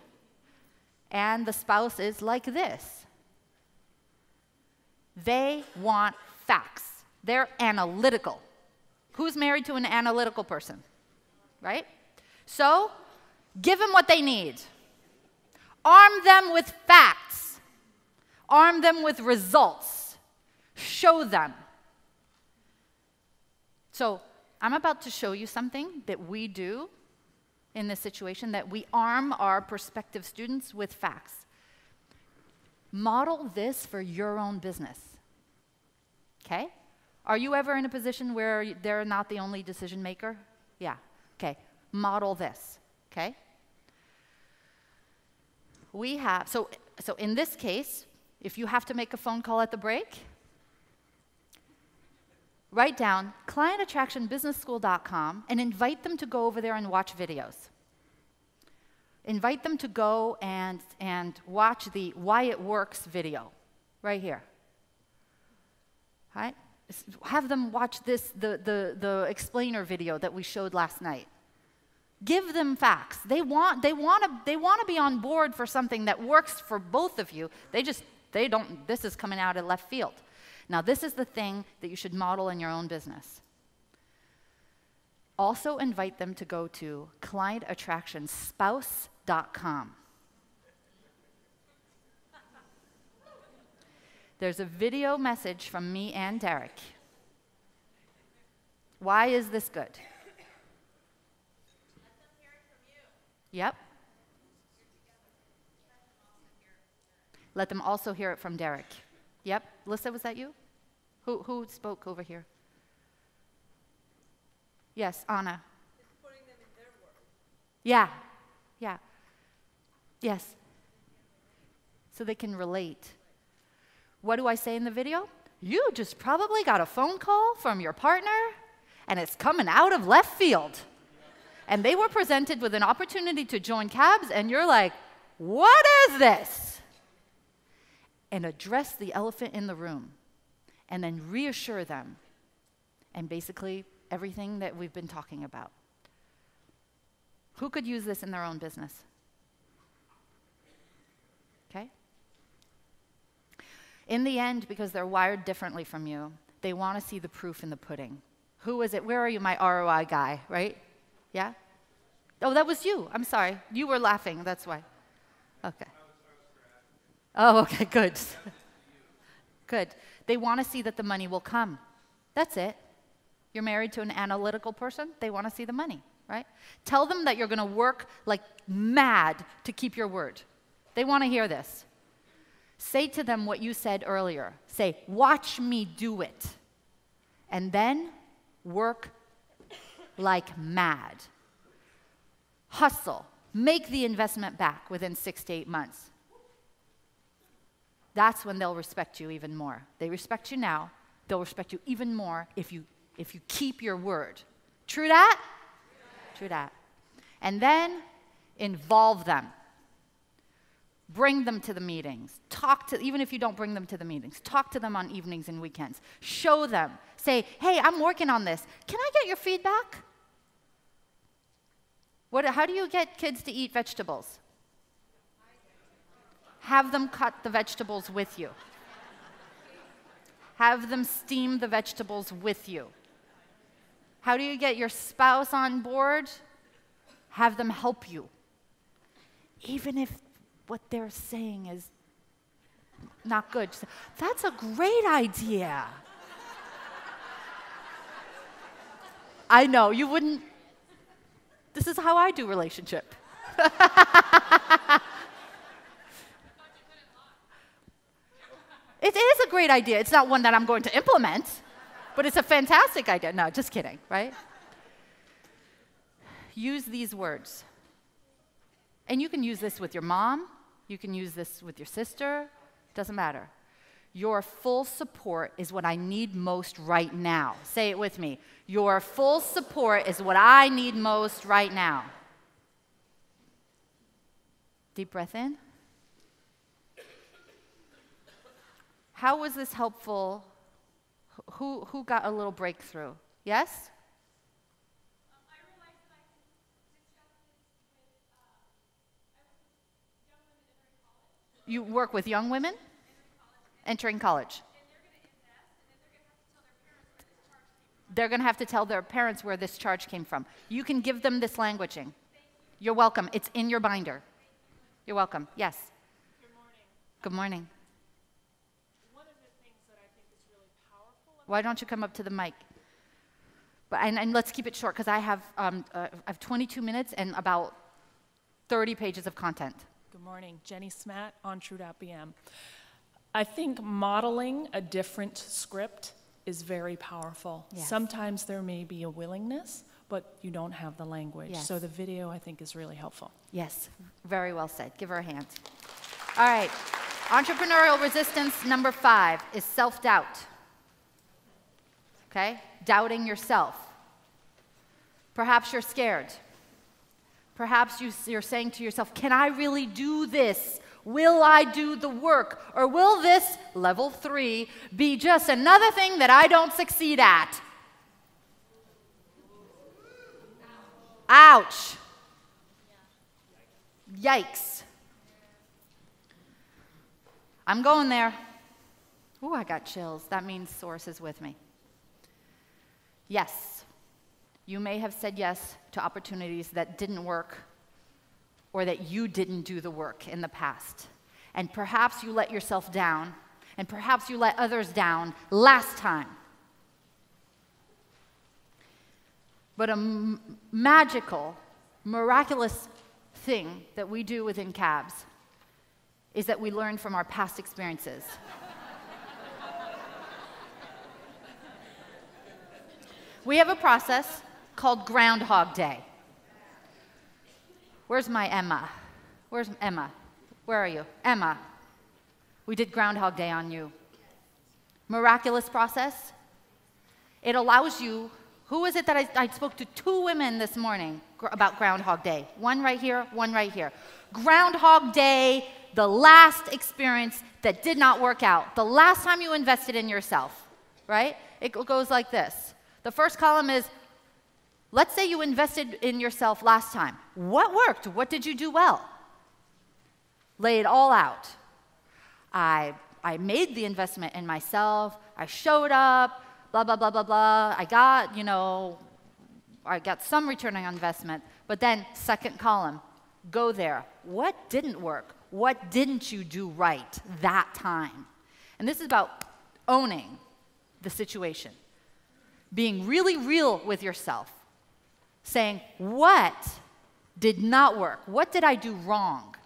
and the spouse is like this. They want facts. They're analytical. Who's married to an analytical person? Right? So, give them what they need. Arm them with facts. Arm them with results. Show them. So, I'm about to show you something that we do in this situation, that we arm our prospective students with facts. Model this for your own business. Okay? Are you ever in a position where they're not the only decision maker? Yeah. Okay. Model this. Okay? We have, so in this case, if you have to make a phone call at the break, write down clientattractionbusinessschool.com and invite them to go over there and watch videos. Invite them to go and watch the Why It Works video right here. Right? Have them watch this, the explainer video that we showed last night. Give them facts. They want to be on board for something that works for both of you. They don't, this is coming out of left field. Now, this is the thing that you should model in your own business. Also invite them to go to clientattractionspouse.com. There's a video message from me and Derek. Why is this good? Yep. Let them also hear it from Derek. Yep. Lisa, was that you? Who spoke over here? Yes, Anna. It's putting them in their world. Yeah. Yeah. Yes. So they can relate. What do I say in the video? You just probably got a phone call from your partner, and it's coming out of left field. And they were presented with an opportunity to join cabs, and you're like, what is this? And address the elephant in the room, and then reassure them, and basically everything that we've been talking about. Who could use this in their own business? Okay? In the end, because they're wired differently from you, they want to see the proof in the pudding. Who is it? Where are you, my ROI guy, right? Yeah? Oh, that was you. I'm sorry. You were laughing. That's why. Okay. Oh, okay, good. Good. They want to see that the money will come. That's it. You're married to an analytical person. They want to see the money, right? Tell them that you're going to work like mad to keep your word. They want to hear this. Say to them what you said earlier. Say, watch me do it. And then work like mad. Hustle. Make the investment back within 6 to 8 months. That's when they'll respect you even more. They respect you now. They'll respect you even more if you keep your word. True that? Yeah. True that. And then involve them. Bring them to the meetings. Even if you don't bring them to the meetings, talk to them on evenings and weekends. Show them. Say, hey, I'm working on this. Can I get your feedback? How do you get kids to eat vegetables? Have them cut the vegetables with you. Have them steam the vegetables with you. How do you get your spouse on board? Have them help you. Even if what they're saying is not good. That's a great idea. I know, you wouldn't. is how I do relationship. It is a great idea. It's not one that I'm going to implement, but it's a fantastic idea. No, just kidding, right? Use these words. And you can use this with your mom. You can use this with your sister. Doesn't matter. Your full support is what I need most right now. Say it with me. Your full support is what I need most right now. Deep breath in. How was this helpful? Who got a little breakthrough? Yes? I realized that I can discuss this with young women entering college. You work with young women? Entering college. And they're going to invest, and then They're going to have to tell their parents where this charge came from. You can give them this languaging. You're welcome. It's in your binder. You're welcome. Yes? Good morning. Good morning. One of the things that I think is really powerful Why don't you come up to the mic? And let's keep it short, because I have 22 minutes and about 30 pages of content. Good morning. Jenny Smatt, Entrepreneurial. I think modeling a different script is very powerful. Yes. Sometimes there may be a willingness, but you don't have the language. Yes. So the video, I think, is really helpful. Yes, very well said. Give her a hand. All right. Entrepreneurial resistance number 5 is self-doubt. Okay? Doubting yourself. Perhaps you're scared. Perhaps you're saying to yourself, can I really do this? Will I do the work? Or will this, level 3, be just another thing that I don't succeed at? Ouch. Yikes. I'm going there. Ooh, I got chills. That means Source is with me. Yes, you may have said yes to opportunities that didn't work or that you didn't do the work in the past. And perhaps you let yourself down, and perhaps you let others down last time. But a magical, miraculous thing that we do within CABS is that we learn from our past experiences. We have a process called Groundhog Day. Where's my Emma? Where's Emma? Where are you? Emma. We did Groundhog Day on you. Miraculous process. It allows you, who is it that I spoke to 2 women this morning about Groundhog Day? One right here, one right here. Groundhog Day, the last experience that did not work out. The last time you invested in yourself, right? It goes like this. The first column is, let's say you invested in yourself last time. What worked? What did you do well? Lay it all out. I made the investment in myself. I showed up, blah, blah, blah, blah, blah. I got some return on investment. But then, second column, go there. What didn't work? What didn't you do right that time? And this is about owning the situation. Being really real with yourself. Saying, what did not work? What did I do wrong?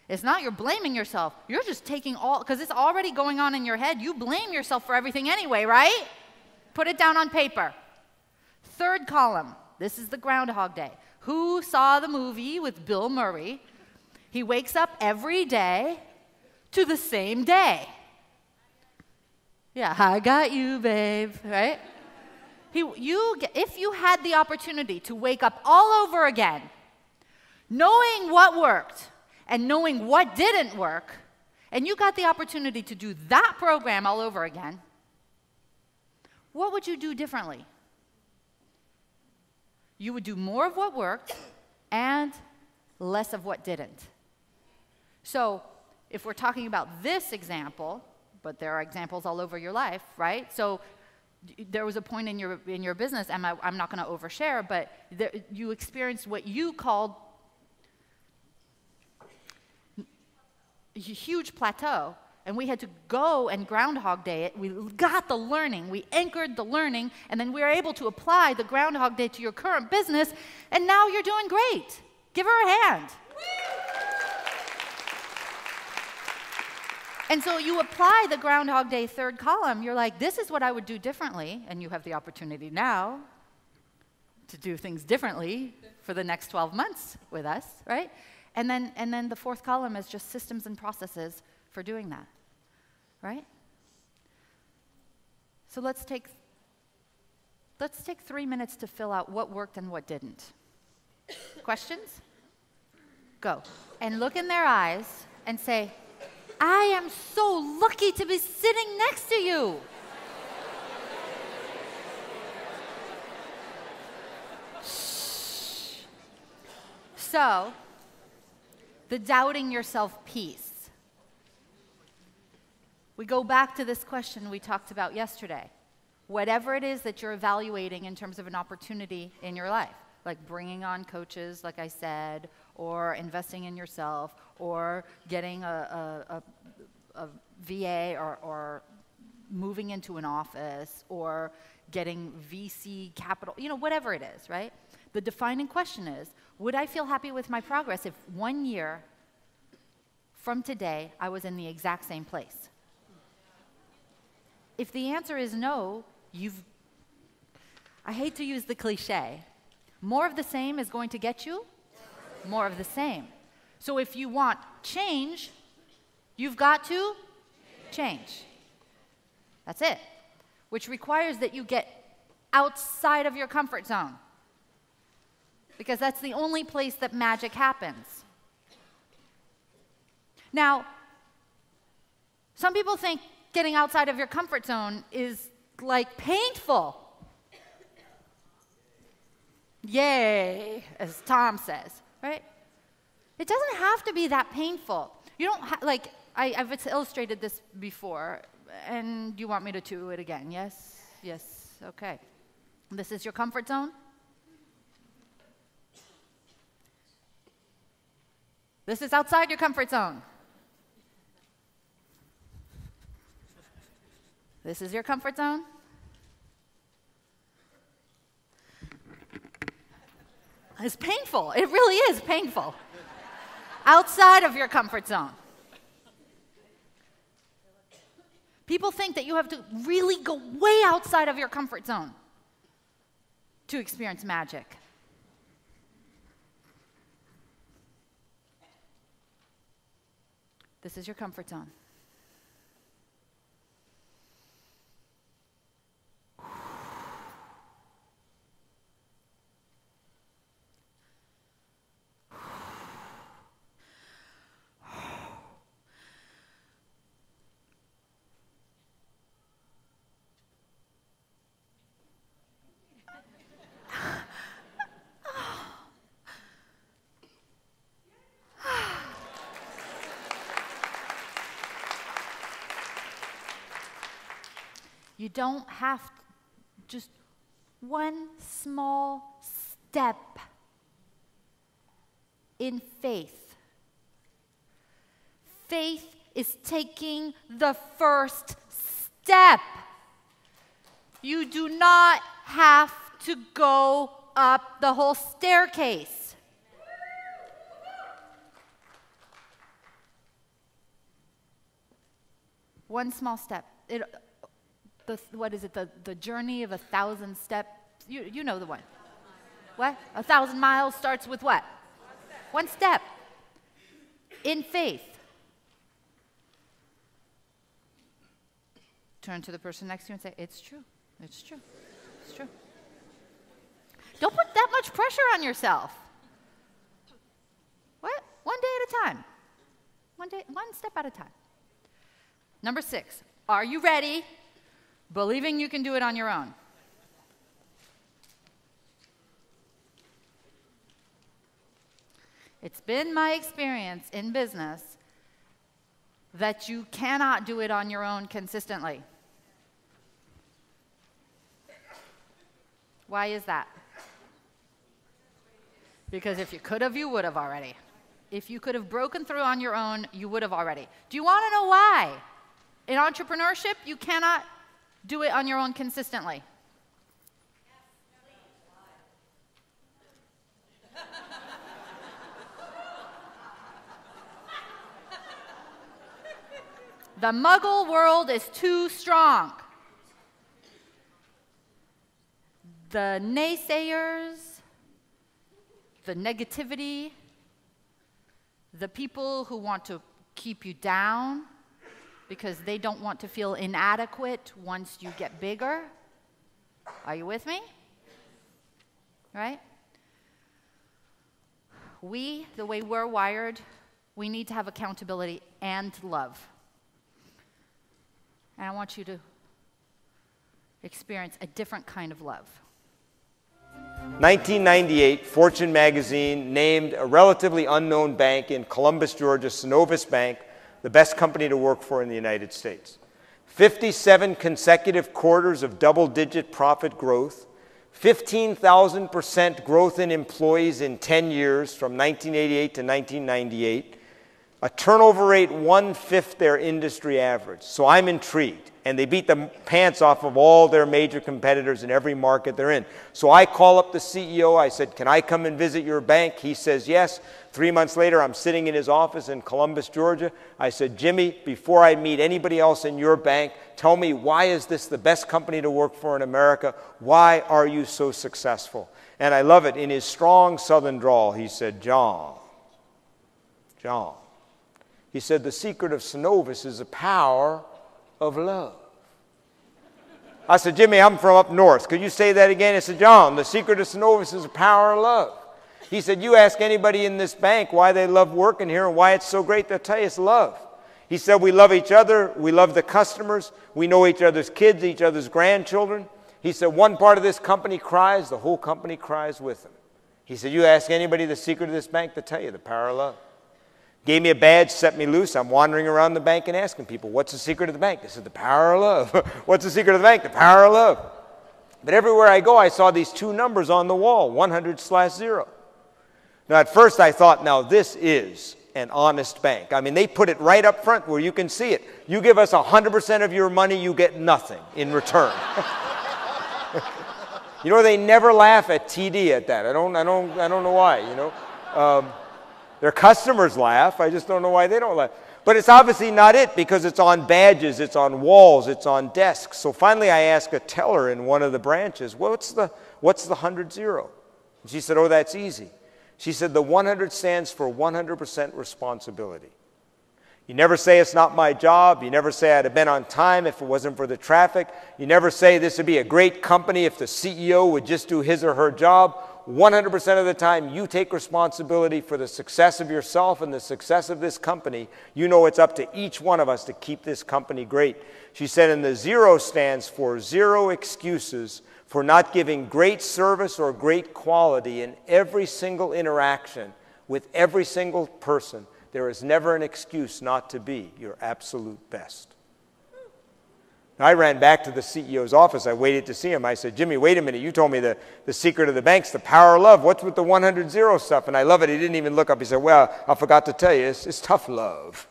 It's not you're blaming yourself. You're just taking all, because it's already going on in your head. You blame yourself for everything anyway, right? Put it down on paper. Third column, this is the Groundhog Day. Who saw the movie with Bill Murray? He wakes up every day to the same day. Yeah, I got you, babe, right? If you had the opportunity to wake up all over again, knowing what worked and knowing what didn't work, and you got the opportunity to do that program all over again, what would you do differently? You would do more of what worked and less of what didn't. So if we're talking about this example, but there are examples all over your life, right? So there was a point in your business, and I'm not going to overshare, but you experienced what you called a huge plateau. And we had to go and Groundhog Day it. We got the learning. We anchored the learning. And then we were able to apply the Groundhog Day to your current business. And now you're doing great. Give her a hand. And so you apply the Groundhog Day third column. You're like, this is what I would do differently. And you have the opportunity now to do things differently for the next 12 months with us, right? And then the fourth column is just systems and processes for doing that, right? So let's take 3 minutes to fill out what worked and what didn't. Questions? Go. And look in their eyes and say, I am so lucky to be sitting next to you. So, the doubting yourself piece. We go back to this question we talked about yesterday. Whatever it is that you're evaluating in terms of an opportunity in your life, like bringing on coaches, like I said, or investing in yourself, or getting a VA, or moving into an office, or getting VC capital, whatever it is, right? The defining question is, would I feel happy with my progress if 1 year from today I was in the exact same place? If the answer is no, I hate to use the cliche, more of the same is going to get you more of the same. So if you want change, you've got to change. That's it. Which requires that you get outside of your comfort zone. Because that's the only place that magic happens. Now, some people think getting outside of your comfort zone is like painful. Yay, as Tom says, right? It doesn't have to be that painful. You don't I've illustrated this before, and you want me to do it again? Yes? Yes, okay. This is your comfort zone. This is outside your comfort zone. This is your comfort zone. It's painful. It really is painful. Outside of your comfort zone. People think that you have to really go way outside of your comfort zone to experience magic. This is your comfort zone. You don't have to, just one small step in faith. Faith is taking the first step. You do not have to go up the whole staircase. One small step. What is it? The journey of 1,000 steps. You know the one. What? 1,000 miles starts with what? One step. In faith. Turn to the person next to you and say, it's true. It's true. It's true. Don't put that much pressure on yourself. What? One day at a time. One step at a time. Number 6. Are you ready? Believing you can do it on your own. It's been my experience in business that you cannot do it on your own consistently. Why is that? Because if you could have, you would have already. If you could have broken through on your own, you would have already. Do you want to know why? In entrepreneurship, you cannot do it on your own consistently. The muggle world is too strong. The naysayers, the negativity, the people who want to keep you down because they don't want to feel inadequate once you get bigger. Are you with me? Right? The way we're wired, we need to have accountability and love. And I want you to experience a different kind of love. 1998, Fortune magazine named a relatively unknown bank in Columbus, Georgia, Synovus Bank, the best company to work for in the United States. 57 consecutive quarters of double-digit profit growth, 15,000% growth in employees in 10 years from 1988 to 1998, a turnover rate 1/5 their industry average. So I'm intrigued. And they beat the pants off of all their major competitors in every market they're in. So I call up the CEO. I said, can I come and visit your bank? He says, yes. 3 months later, I'm sitting in his office in Columbus, Georgia. I said, Jimmy, before I meet anybody else in your bank, tell me, why is this the best company to work for in America? Why are you so successful? And I love it. In his strong Southern drawl, he said, John. He said, the secret of Synovus is the power of love. I said, Jimmy, I'm from up north. Could you say that again? He said, John, the secret of Synovus is the power of love. He said, you ask anybody in this bank why they love working here and why it's so great, they'll tell you it's love. He said, we love each other, we love the customers, we know each other's kids, each other's grandchildren. He said, one part of this company cries, the whole company cries with them. He said, you ask anybody the secret of this bank, they'll tell you the power of love. Gave me a badge, set me loose. I'm wandering around the bank and asking people, what's the secret of the bank? They said, the power of love. What's the secret of the bank? The power of love. But everywhere I go, I saw these two numbers on the wall, 100/0. Now, at first I thought, now this is an honest bank. I mean, they put it right up front where you can see it. You give us 100% of your money, you get nothing in return. You know, they never laugh at TD at that. I don't know why, you know. Their customers laugh. I just don't know why they don't laugh. But it's obviously not it, because it's on badges, it's on walls, it's on desks. So finally I asked a teller in one of the branches, what's the 100-0? And she said, oh, that's easy. She said, the 100 stands for 100% responsibility. You never say it's not my job. You never say I'd have been on time if it wasn't for the traffic. You never say this would be a great company if the CEO would just do his or her job. 100% of the time, you take responsibility for the success of yourself and the success of this company. You know it's up to each one of us to keep this company great. She said, and the 0 stands for 0 excuses for not giving great service or great quality in every single interaction with every single person. There is never an excuse not to be your absolute best. I ran back to the CEO's office. I waited to see him. I said, Jimmy, wait a minute. You told me the secret of the bank's the power of love. What's with the 100-0 stuff? And I love it. He didn't even look up. He said, well, I forgot to tell you, it's tough love.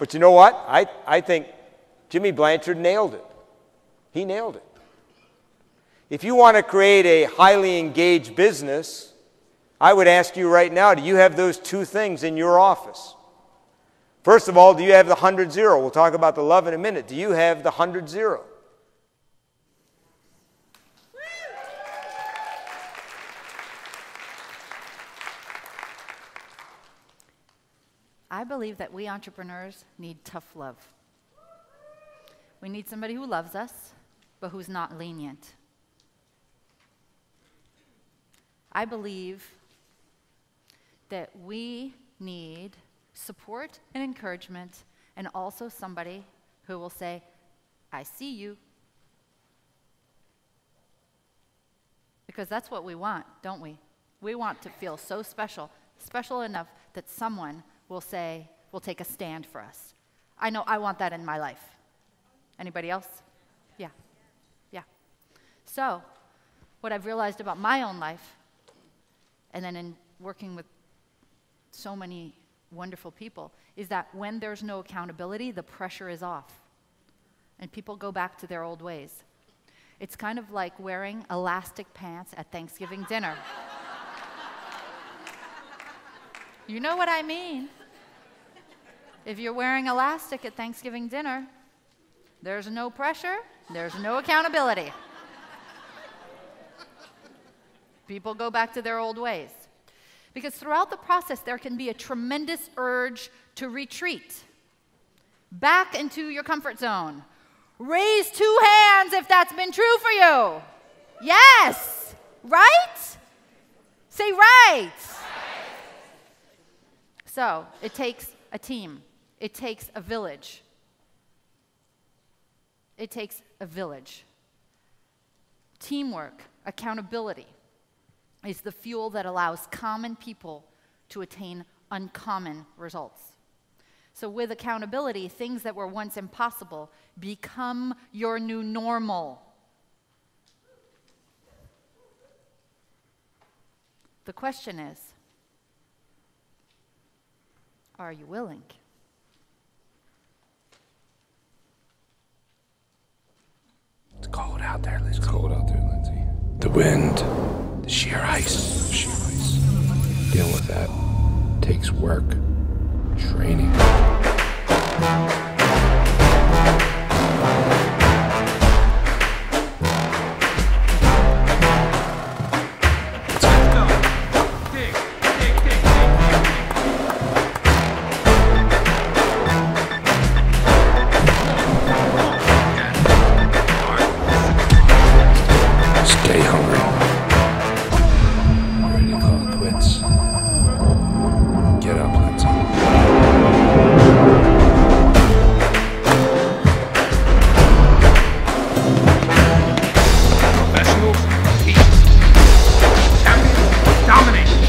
But you know what? I think Jimmy Blanchard nailed it. He nailed it. If you want to create a highly engaged business, I would ask you right now, do you have those two things in your office? First of all, do you have the 100-0? We'll talk about the love in a minute. Do you have the 100-0? I believe that we entrepreneurs need tough love. We need somebody who loves us, but who's not lenient. I believe that we need support and encouragement, and also somebody who will say, I see you. Because that's what we want, don't we? We want to feel so special, special enough that someone will say, will take a stand for us. I know I want that in my life. Anybody else? Yeah. So, what I've realized about my own life, and then in working with so many wonderful people, is that when there's no accountability, the pressure is off. And people go back to their old ways. It's kind of like wearing elastic pants at Thanksgiving dinner. You know what I mean. If you're wearing elastic at Thanksgiving dinner, there's no pressure, there's no accountability. People go back to their old ways. Because throughout the process, there can be a tremendous urge to retreat back into your comfort zone. Raise 2 hands if that's been true for you. Yes, right? Say right. So it takes a team. It takes a village. It takes a village. Teamwork, accountability is the fuel that allows common people to attain uncommon results. So with accountability, things that were once impossible become your new normal. The question is, are you willing? It's cold out there, Lindsay. It's cold out there, Lindsay. The wind, the sheer ice. Dealing with that takes work, training. Stay hungry. Ready to call it quits? Get up, Lindsay. Professional peace. Champion domination.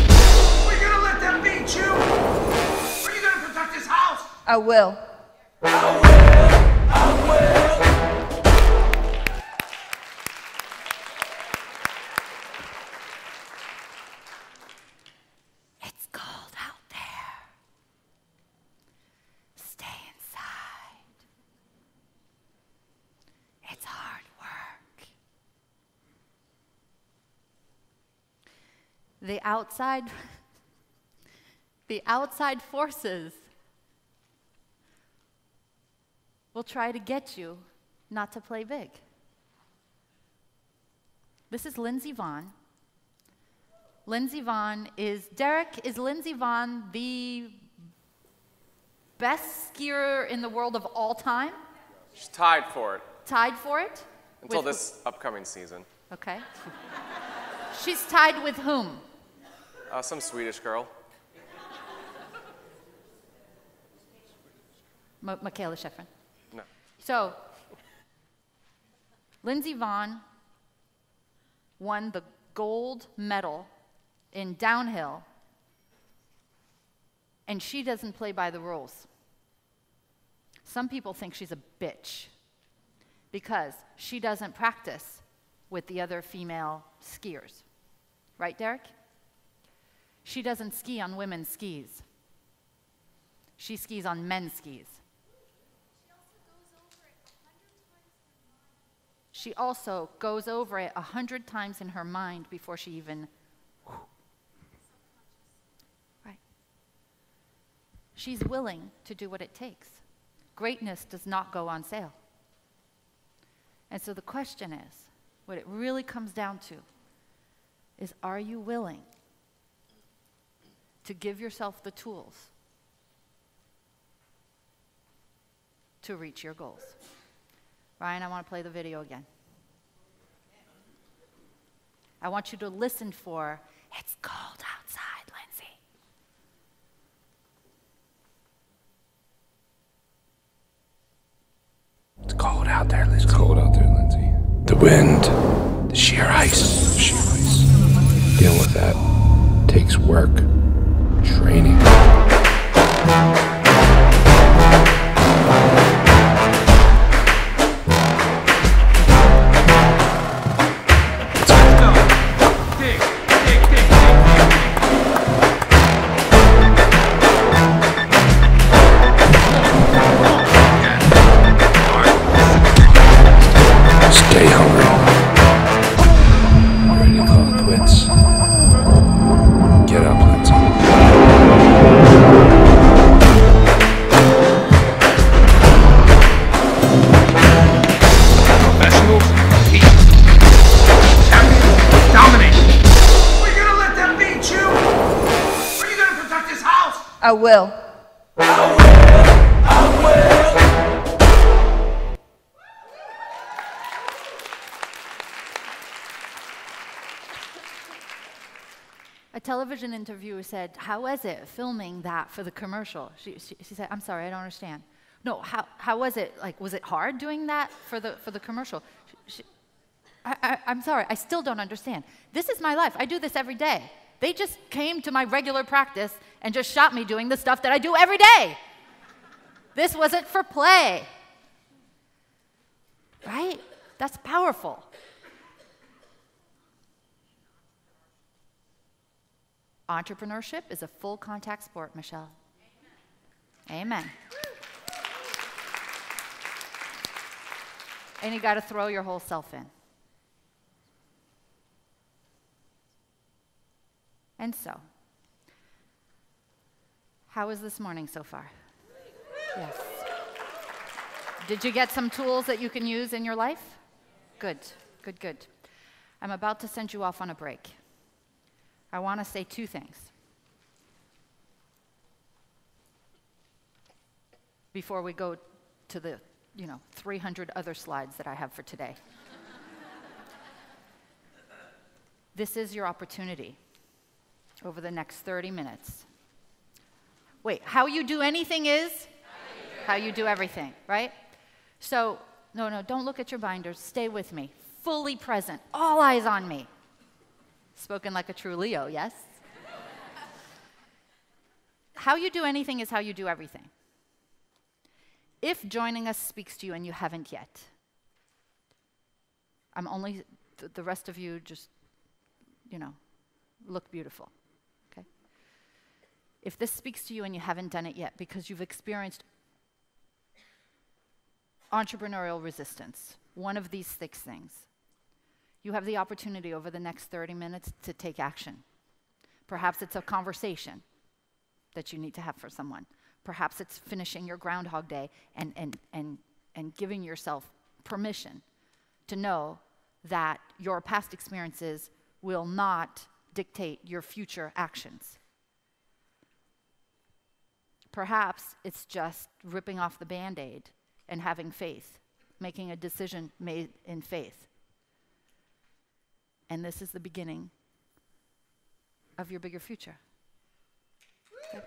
Are you gonna let them beat you? Are you gonna protect this house? I will. It's cold out there. Stay inside. It's hard work. The outside forces will try to get you not to play big. This is Lindsey Vonn. Lindsey Vonn is, Derek, is Lindsey Vonn the best skier in the world of all time? She's tied for it Tied for it? until With this upcoming season. Okay. She's tied with whom? Some Swedish girl. Michaela Schifrin. No. So, Lindsey Vonn won the gold medal in downhill, and she doesn't play by the rules. Some people think she's a bitch because she doesn't practice with the other female skiers. Right, Derek? She doesn't ski on women's skis. She skis on men's skis. She also goes over it 100 times in her mind before she even. Right. She's willing to do what it takes. Greatness does not go on sale. And so the question is, what it really comes down to is, are you willing to give yourself the tools to reach your goals? Ryan, I want to play the video again. I want you to listen for, it's cold outside, Lindsay. It's cold out there, Lindsay. It's cold out there, Lindsay. The wind, the sheer ice. Dealing with that takes work, training. I will. A television interviewer said, how was it filming that for the commercial? She said, I'm sorry, I don't understand. No, how was it? Like, was it hard doing that for the commercial? I'm sorry, I still don't understand. This is my life. I do this every day. They just came to my regular practice and just shot me doing the stuff that I do every day. This wasn't for play. Right? That's powerful. Entrepreneurship is a full contact sport, Michelle. Amen. And you got to throw your whole self in. And so, how was this morning so far? Yes. Did you get some tools that you can use in your life? Good, good, good. I'm about to send you off on a break. I want to say two things. Before we go to the 300 other slides that I have for today. This is your opportunity over the next 30 minutes. Wait, how you do anything is how you do everything, right? So, no, don't look at your binders. Stay with me. Fully present. All eyes on me. Spoken like a true Leo, yes? How you do anything is how you do everything. If joining us speaks to you and you haven't yet, the rest of you just, look beautiful, okay? If this speaks to you and you haven't done it yet because you've experienced entrepreneurial resistance, one of these 6 things, you have the opportunity over the next 30 minutes to take action. Perhaps it's a conversation that you need to have for someone. Perhaps it's finishing your Groundhog Day and giving yourself permission to know that your past experiences will not dictate your future actions. Perhaps it's just ripping off the Band-Aid and having faith, making a decision made in faith. And this is the beginning of your bigger future. Okay.